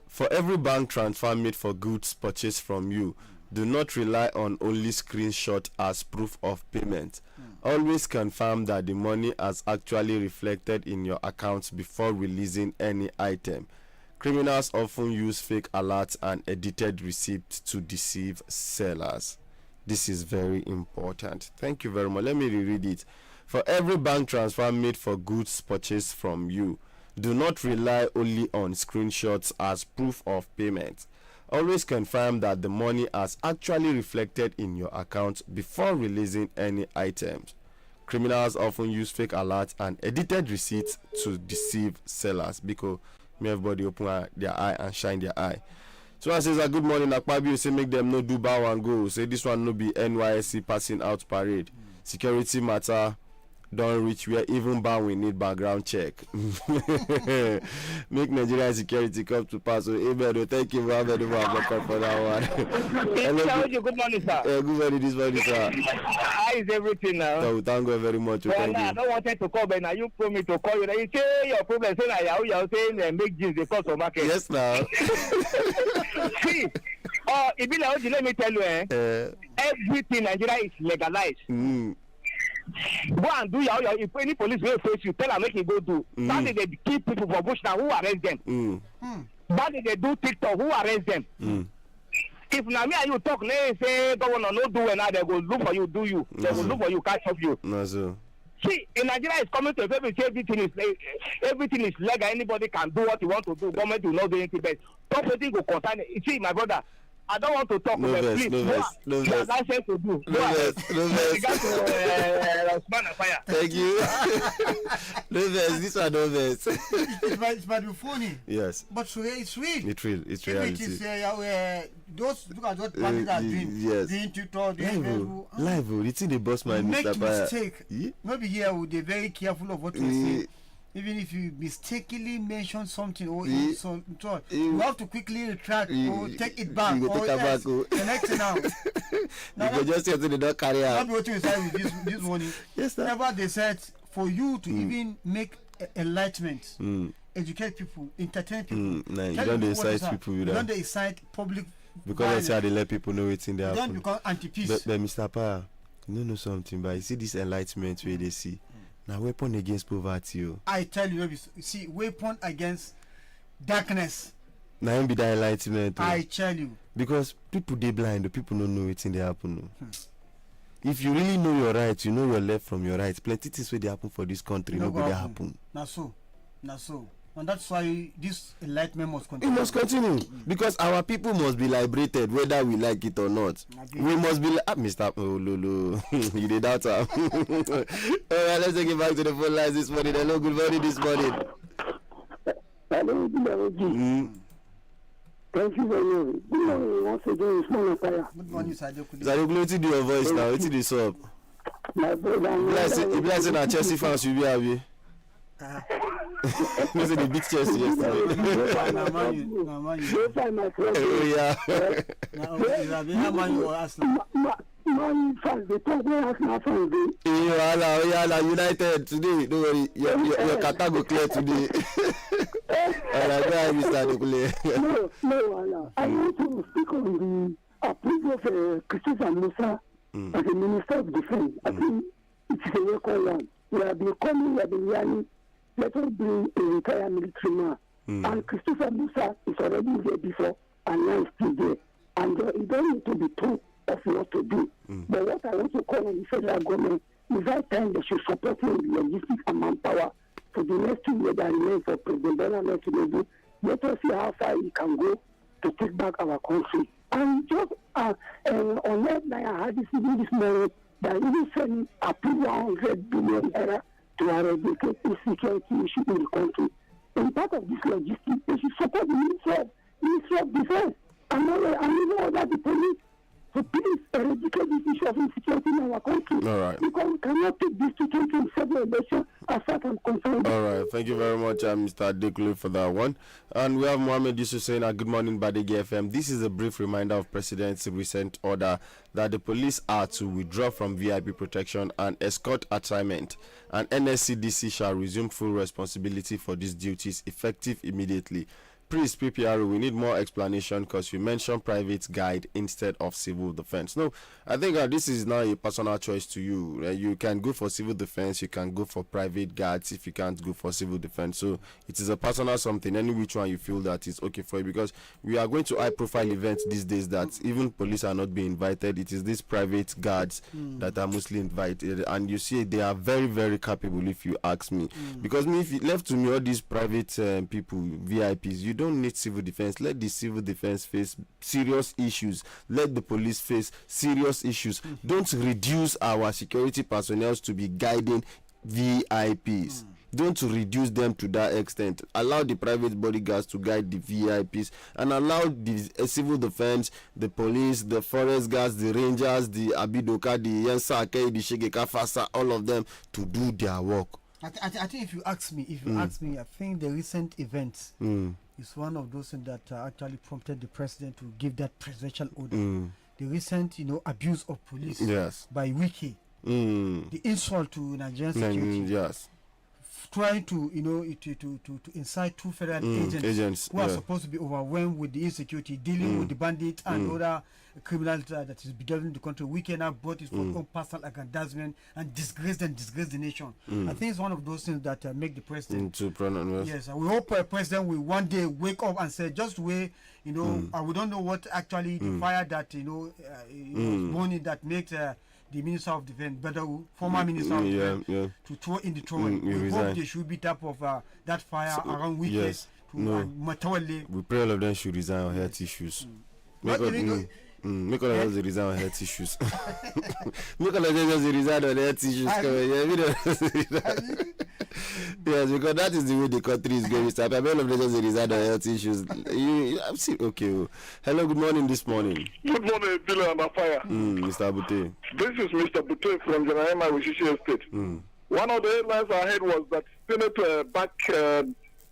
for every bank transfer made for goods purchased from you, do not rely on only screenshot as proof of payment. Always confirm that the money has actually reflected in your account before releasing any item. Criminals often use fake alerts and edited receipts to deceive sellers. This is very important. Thank you very much. Let me reread it. For every bank transfer made for goods purchased from you, do not rely only on screenshots as proof of payment. Always confirm that the money has actually reflected in your account before releasing any items. Criminals often use fake alerts and edited receipts to deceive sellers because everybody open their eye and shine their eye. So I says, good morning, Akpabio say make them no do bow and go. Say this one no be NYSC passing out parade. Security matter don't reach where even bow we need background check. Make Nigerian security come to pass. So amen. Thank you very much for that one. Hello, good morning, sir. Good morning, this morning, sir. How is everything now? So thank you very much. Well, thank you. I don't want to call, but now you promise to call you. You say your problem, say that Yahoo saying they make jeans, they cost for market. Yes, now. See, let me tell you, everything in Nigeria is legalized. Go and do your if any police will face you, tell them make you go do. That is they keep people for bush now, who arrest them? That is they do TikTok, who arrest them? If now me and you talk, they say governor no do now, they go look for you, do you? They will look for you, catch up you. No, so. See, in Nigeria is coming to everything is legal. Anybody can do what you want to do. Government will not do anything, but something will concern. See, my brother, I don't want to talk about it. Please, no you have license to do. No verse. Thank you. No verse. This one no verse. It might be funny. Yes. But it's real. It's real. It's if reality. it is those look at what bandits are doing. Yes. Doing tutor, doing live. You see the boss man, make Mr. Paya. mistake. Yeah? Maybe here they're very careful of what you say. Even if you mistakenly mention something or so, you have to quickly retract or take it back. You go take it back. The next thing now. You go just say to the dog carry out. Not what you said with this morning. Yes, sir. Never they said for you to even make enlightenment, educate people, entertain people. Nah, you don't incite people with that. You don't incite public. Because that's how they let people know it's in there. You don't become anti-peace. But Mr. Pa, you know something, but you see this enlightenment where they see. Now weapon against poverty. I tell you, see, weapon against darkness. Now be that enlightenment. I tell you. Because people they blind, the people don't know it's in the happen. If you really know your right, you know your left from your right. Plenty things where they happen for this country, nobody happen. Not so. And that's why this enlightenment must continue. It must continue because our people must be liberated whether we like it or not. We must be Mr. Lolo. You did that. Alright, let's take it back to the phone lines this morning. Hello, good morning this morning. Hello, good morning. Thank you very much. Good morning once again, it's Mona Fire. Good morning, Sadekule. Sadekule, what do your voice now? What is up? My brother. If you say that Chelsea fans will be happy. Was it the big Chelsea yesterday? Man fans, they talk where Arsenal fans dey. United today. Don't worry, your kata go clear today. Alright, go ahead, Mr. Adekule. No, I want to speak on the approval of Christopher Musa as a Minister of Defense. I think it is a record one. We have been hearing. Let us bring a retired military man. And Christopher Musa is already there before, and now he's still there. And it don't need to be told of what to do. But what I want to call on the federal government is that time they should support him with logistics and manpower for the next 2 years that remain for President Bola Ahmed Tinubu. Let us see how far he can go to take back our country. And just on that night, I had this morning that even sending up to 100 billion naira to eradicate insecurity issue in the country. And part of this logistics, they should support the Ministry of Defense and even other the police. So please eradicate this issue of insecurity in our country. All right. Because we cannot take this to 2027 election as far as I'm concerned. All right. Thank you very much, Mr. Adekule, for that one. And we have Mohammed Yusuf saying, good morning, Badegi FM. This is a brief reminder of President's recent order that the police are to withdraw from VIP protection and escort assignment. And NSCDC shall resume full responsibility for these duties effective immediately. Please, PPR, we need more explanation because you mentioned private guide instead of civil defense. No, I think this is now a personal choice to you. You can go for civil defense, you can go for private guards if you can't go for civil defense. So it is a personal something, any which one you feel that is okay for you, because we are going to high profile events these days that even police are not being invited. It is these private guards that are mostly invited, and you see they are very, very capable if you ask me. Because if you left to me all these private people, VIPs, you don't need civil defense. Let the civil defense face serious issues. Let the police face serious issues. Don't reduce our security personnel to be guiding VIPs. Don't reduce them to that extent. Allow the private bodyguards to guide the VIPs and allow the civil defense, the police, the forest guards, the rangers, the Abidoka, the Yensake, the Shegeka Fasa, all of them to do their work. I think if you ask me, I think the recent events is one of those things that actually prompted the president to give that presidential order. The recent, abuse of police by Wiki, the insult to Nigerian security, trying to, to incite two federal agents who are supposed to be overwhelmed with the insecurity, dealing with the bandits and other criminals that is beginning the country. We cannot brought his own personal aggrandizement and disgrace the nation. I think it's one of those things that make the president. Yes, we hope a president will one day wake up and say, just wait, we don't know what actually the fire that was burning that makes the Minister of Defense, former Minister of Defense, to throw in the throwing. We hope there should be type of that fire around weekends. We pray all of them should resign on health issues. What do we do? Make all of us resign on health issues. Make all of us resign on health issues. Yes, because that is the way the country is going. Mr. All of us resign on health issues. I've seen. Okay. Hello. Good morning. This morning. Good morning, Bill and Afire. Mr. Bute. This is Mr. Bute from Janaima, Wishishi Estate. One of the headlines I heard was that Senate back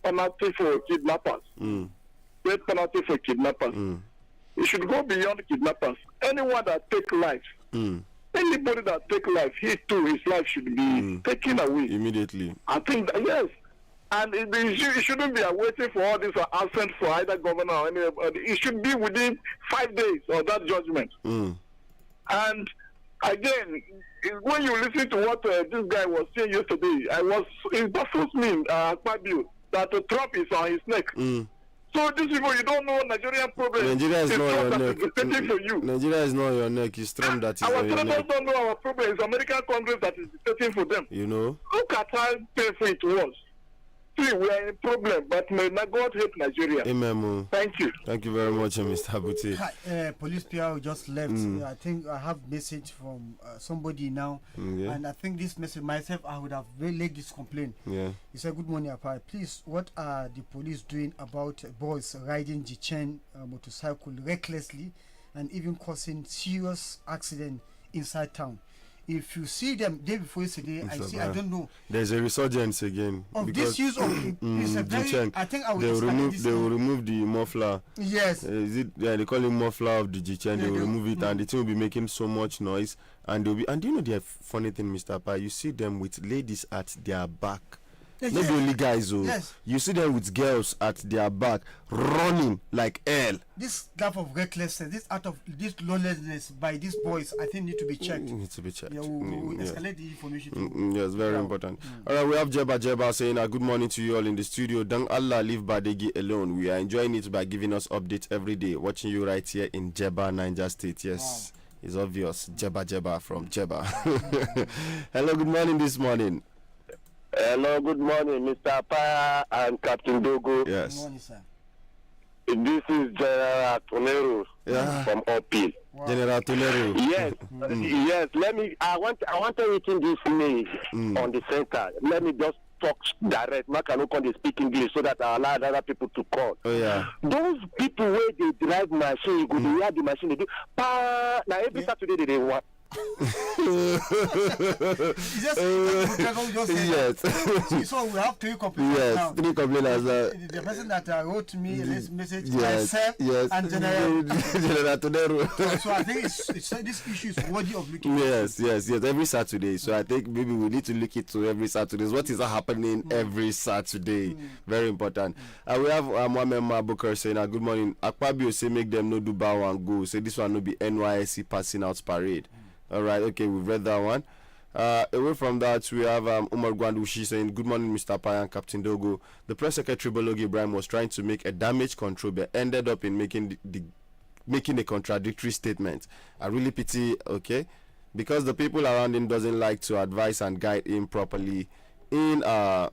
penalty for kidnappers. Death penalty for kidnappers. It should go beyond kidnappers. Anyone that take life, anybody that take life, he too, his life should be taken away Immediately. I think that, yes. And it shouldn't be waiting for all this assent for either governor or anybody. It should be within 5 days of that judgment. And again, when you listen to what this guy was saying yesterday, it baffles me, Akpabio, that Trump is on his neck. So these people, you don't know Nigerian problem. Nigeria is not your neck. For you. Nigeria is not your neck. It's Trump that is our on your neck. senators don't know our problem. It's American Congress that is dictating for them. You know? Look at how painful it was. See, we are in a problem, but may God help Nigeria. Amen. Thank you. Thank you very much, Mr. Bute. Police PR just left. I think I have message from somebody now, and I think this message myself, I would have relayed this complaint. Yeah. He said, "Good morning, Apa. Please, what are the police doing about boys riding G-Chain motorcycle recklessly and even causing serious accident inside town? If you see them day before yesterday, I don't know. There's a resurgence again of this use of it's a very, I think I will they will remove the muffler. Yes. Is it? Yeah, they call it muffler of the G-Chain. They will remove it, and the thing will be making so much noise. And they'll be. And do you know the funny thing, Mr. Pa? You see them with ladies at their back. Not only guys, though. Yes. You see them with girls at their back, running like hell. This type of recklessness, this out of this lawlessness by these boys, I think need to be checked. Needs to be checked. Yeah, we'll escalate the information. Yes, very important. All right, we have Jeba saying, good morning to you all in the studio. Don't Allah leave Badegi alone. We are enjoying it by giving us updates every day. Watching you right here in Jeba, Niger State. Yes, it's obvious. Jeba from Jeba. Hello, good morning this morning. Hello, good morning, Mr. Paya and Captain Dogo. Yes. Good morning, sir. This is General Tonero from Opil. Wow. General Tonero. Yes, yes. I want everything this image on the center. Let me just talk direct. I can speak English so that I allow other people to call. Oh yeah. Those people where they drive machine, you go to hear the machine. They do. Now every Saturday they want. Yes. So we have 3 complaints. Yes, now. 3 complainers. The person that wrote me this message, yes, myself, and General Tonero. So I think this issue is worthy of looking. Yes, every Saturday. So I think maybe we need to look into every Saturday. What is happening every Saturday? Very important. We have Mohamed Mabukar saying, good morning. Akpabio say make them no do bow and go. Say this one no be NYSC passing out parade. All right, okay, we've read that one. Away from that, we have Umar Gwandushi saying, good morning, Mr. Paya and Captain Dogo. The press secretary Bologi Ibrahim was trying to make a damage control, but ended up in making a contradictory statement. I really pity, okay, because the people around him doesn't like to advise and guide him properly on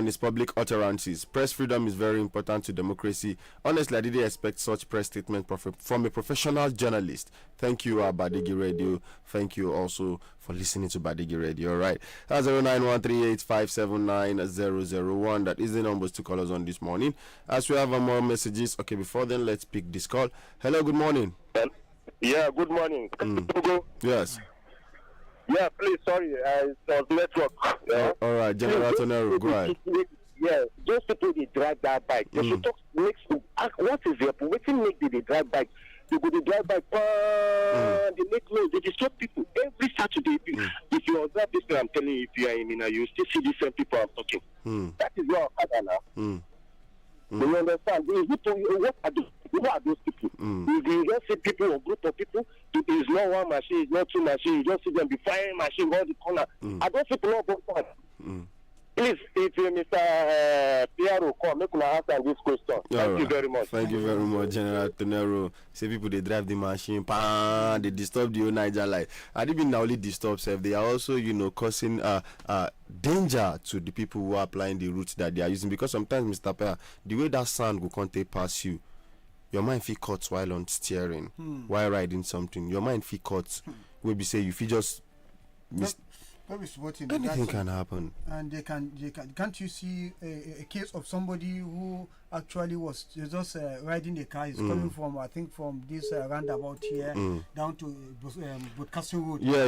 his public utterances. Press freedom is very important to democracy. Honestly, I didn't expect such press statement from a professional journalist. Thank you, Badegi Radio. Thank you also for listening to Badegi Radio. All right. 091385790001. That is the numbers to call us on this morning. As we have more messages. Okay, before then, let's pick this call. Hello, good morning. Yeah, good morning. Yes. Yeah, please, sorry, it was network. All right, General Tonero, go ahead. Yeah, those people, they drive that bike. They should talk, what is their point? What make they drive bike? They go to drive bike, they make noise, they disturb people. Every Saturday, if you observe this thing, I'm telling you, if you are in Mina, you still see the same people I'm talking. That is your father now. Do you understand? What are those people? If you just see people or group of people, it is not one machine, it's not 2 machines, you just see them be firing machine all the corner. I don't think no both parts. Please, if Mr. Piero come, make una answer this question. Thank you very much. Thank you very much, General Tonero. Say people they drive the machine, they disturb the whole Niger life. I didn't not only disturb self, they are also, causing danger to the people who are applying the routes that they are using. Because sometimes, Mr. Paya, the way that sound will can't take past you. your mind feel caught while on steering, while riding something. Your mind feel caught. Will be say if you just anything can happen. And they can. Can't you see a case of somebody who actually was just riding a car? He's coming from, I think, from this roundabout here down to Broadcasting Road. Yeah.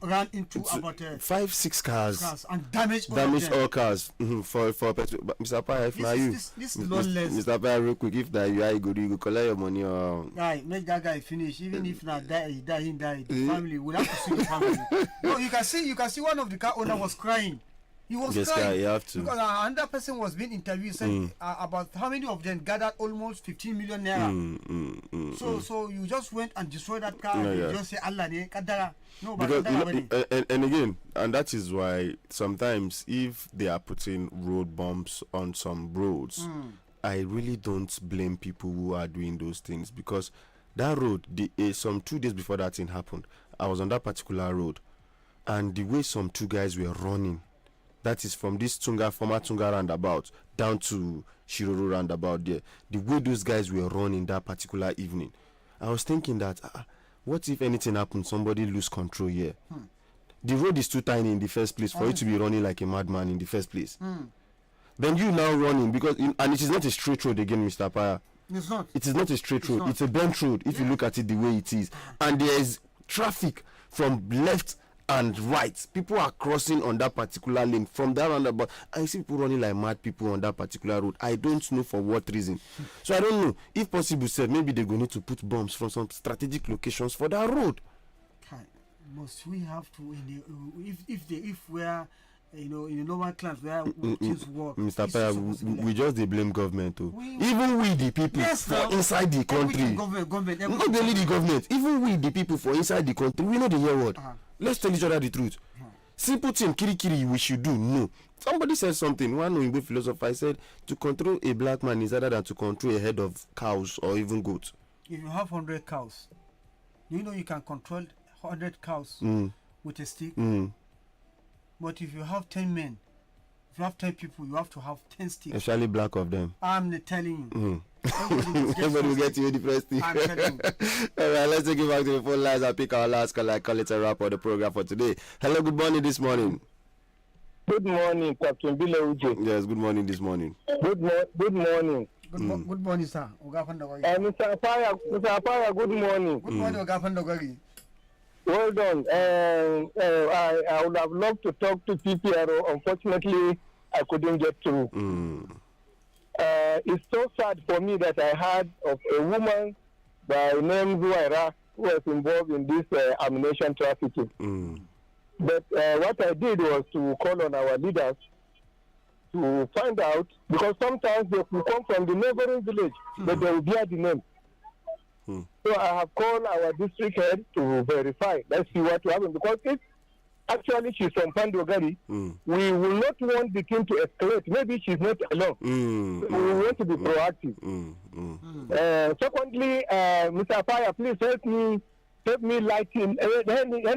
Ran into about 5-6 cars and damaged all cars. For but Mr. Paya, if now you this lawless. Mr. Paya, real quick, if that you go collect your money or guy, make that guy finish. Even if not die, he died. The family will have to see the family. No, you can see one of the car owner was crying. He was crying. Guy, you have to. Because another person was being interviewed, saying about how many of them gathered almost 15 million naira. So you just went and destroyed that car. And you just say Allah ne kadara. No, but because and again, and that is why sometimes if they are putting road bumps on some roads, I really don't blame people who are doing those things, because that road, some 2 days before that thing happened, I was on that particular road, and the way some 2 guys were running, that is from this former Tunga roundabout down to Shiroro roundabout there, the way those guys were running that particular evening, I was thinking that what if anything happens, somebody lose control here? The road is too tiny in the first place for you to be running like a madman in the first place. Then you now running because and it is not a straight road again, Mr. Paya. It's not. It is not a straight road. It's a bent road if you look at it the way it is, and there is traffic from left and right. People are crossing on that particular lane from that roundabout. I see people running like mad people on that particular road. I don't know for what reason. So I don't know. If possible, said maybe they're going to put bombs from some strategic locations for that road. Must we have to if we are in the normal class where things work? Mr. Paya, we just blame government too. Even we the people inside the country. Government. Not only the government, even we the people for inside the country, we know the hear word. Let's tell each other the truth. Simple thing, kiri we should do. No. Somebody said something, one Igbo philosopher said, to control a black man is other than to control a head of cows or even goats. If you have 100 cows, you can control 100 cows with a stick. But if you have 10 men, if you have 10 people, you have to have 10 sticks. Especially black of them. I'm telling you. Everybody will get you the first thing. I'm telling you. Alright, let's take it back to the phone lines and pick our last call. I call it a wrap on the program for today. Hello, good morning this morning. Good morning, Captain Bileuji. Yes, good morning this morning. Good morning. Good morning, sir. Mr. Afaya, good morning. Good morning, Ogafandogari. Well done. I would have loved to talk to PPRO. Unfortunately, I couldn't get through. It's so sad for me that I heard of a woman by name Zuaira who was involved in this ammunition trafficking. But what I did was to call on our leaders to find out, because sometimes they will come from the neighboring village, but they will bear the name. So I have called our district head to verify. Let's see what will happen. Because if actually she's from Pandogari, we will not want the thing to escalate. Maybe she's not alone. So we want to be proactive. Secondly, Mr. Afaya, please help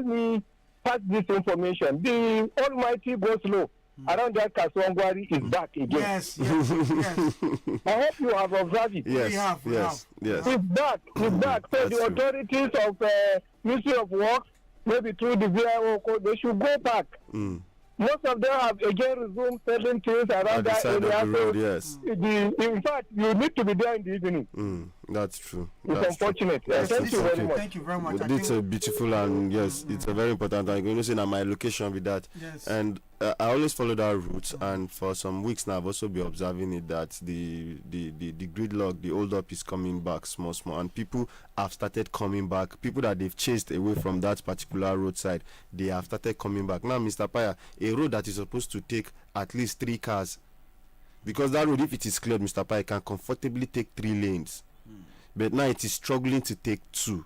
me pass this information. The almighty Go-Slow around that Kaswangwari is back again. Yes. I hope you have observed it. Yes. It's back. So the authorities of Ministry of Works, maybe through the VIO code, they should go back. Most of them have again resumed selling things around that area. Road, yes. In fact, you need to be there in the evening. That's true. It's unfortunate. Thank you very much. Thank you very much. It's a beautiful and yes, it's a very important. I'm going to say that my location with that. Yes. And I always follow that route, and for some weeks now I've also been observing it that the gridlock, the hold up is coming back small, and people have started coming back. People that they've chased away from that particular roadside, they have started coming back. Now, Mr. Paya, a road that is supposed to take at least 3 cars, because that road, if it is cleared, Mr. Paya, can comfortably take 3 lanes. But now it is struggling to take 2.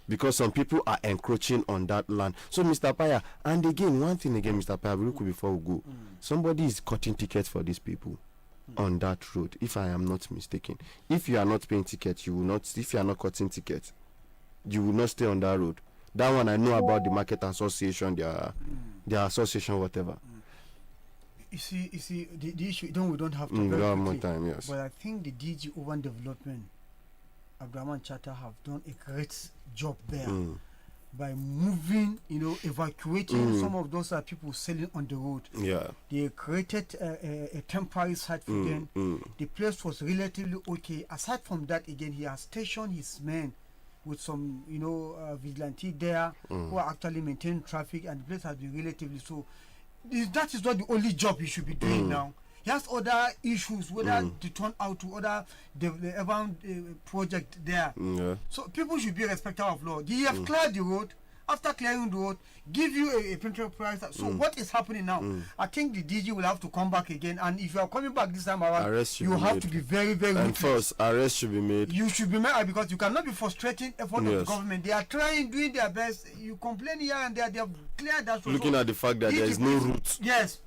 Because some people are encroaching on that land. So, Mr. Paya, and again, one thing again, Mr. Paya, real quick before we go, somebody is cutting tickets for these people on that road, if I am not mistaken. If you are not paying tickets, you will not, if you are not cutting tickets, you will not stay on that road. That one I know about the market association, their association, whatever. You see, the issue. Then we don't have to. We very don't have more quickly, time. Yes. But I think the DG Urban Development, Abdurrahman Chatta, have done a great job there by moving, evacuating some of those people selling on the road. Yeah. They created a temporary site for them. The place was relatively okay. Aside from that, again, he has stationed his men with some, vigilante there who are actually maintaining traffic, and the place has been relatively so. That is not the only job he should be doing now. He has other issues, whether to turn out to other project there. Yeah. So people should be respectful of law. They have cleared the road. After clearing the road, give you a petrol price. So what is happening now? I think the DG will have to come back again. And if you are coming back this time around, you have to be very, very and ruthless. first, arrest should be made. You should be made because you cannot be frustrating effort of the government. They are trying, doing their best. You complain here and there. They have cleared that. Looking at the fact that there is no route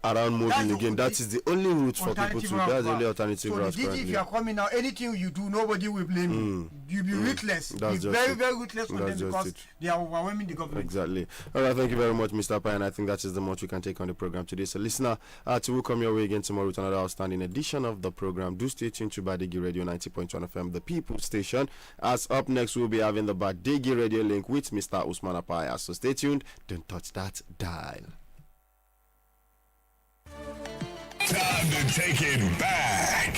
around moving again, that is the only route for people to. That's the only alternative route. So the DG, if you are coming now, anything you do, nobody will blame you. You'll be ruthless. Be very, very ruthless on them because they are overwhelming the government. Exactly. All right, thank you very much, Mr. Pai, and I think that is the much we can take on the program today. So, listener, to welcome your way again tomorrow with another outstanding edition of the program. Do stay tuned to Badegi Radio 90.1 FM, the People Station. As up next, we'll be having the Badegi Radio link with Mr. Usman Apaya. So, stay tuned. Don't touch that dial. Time to take it back.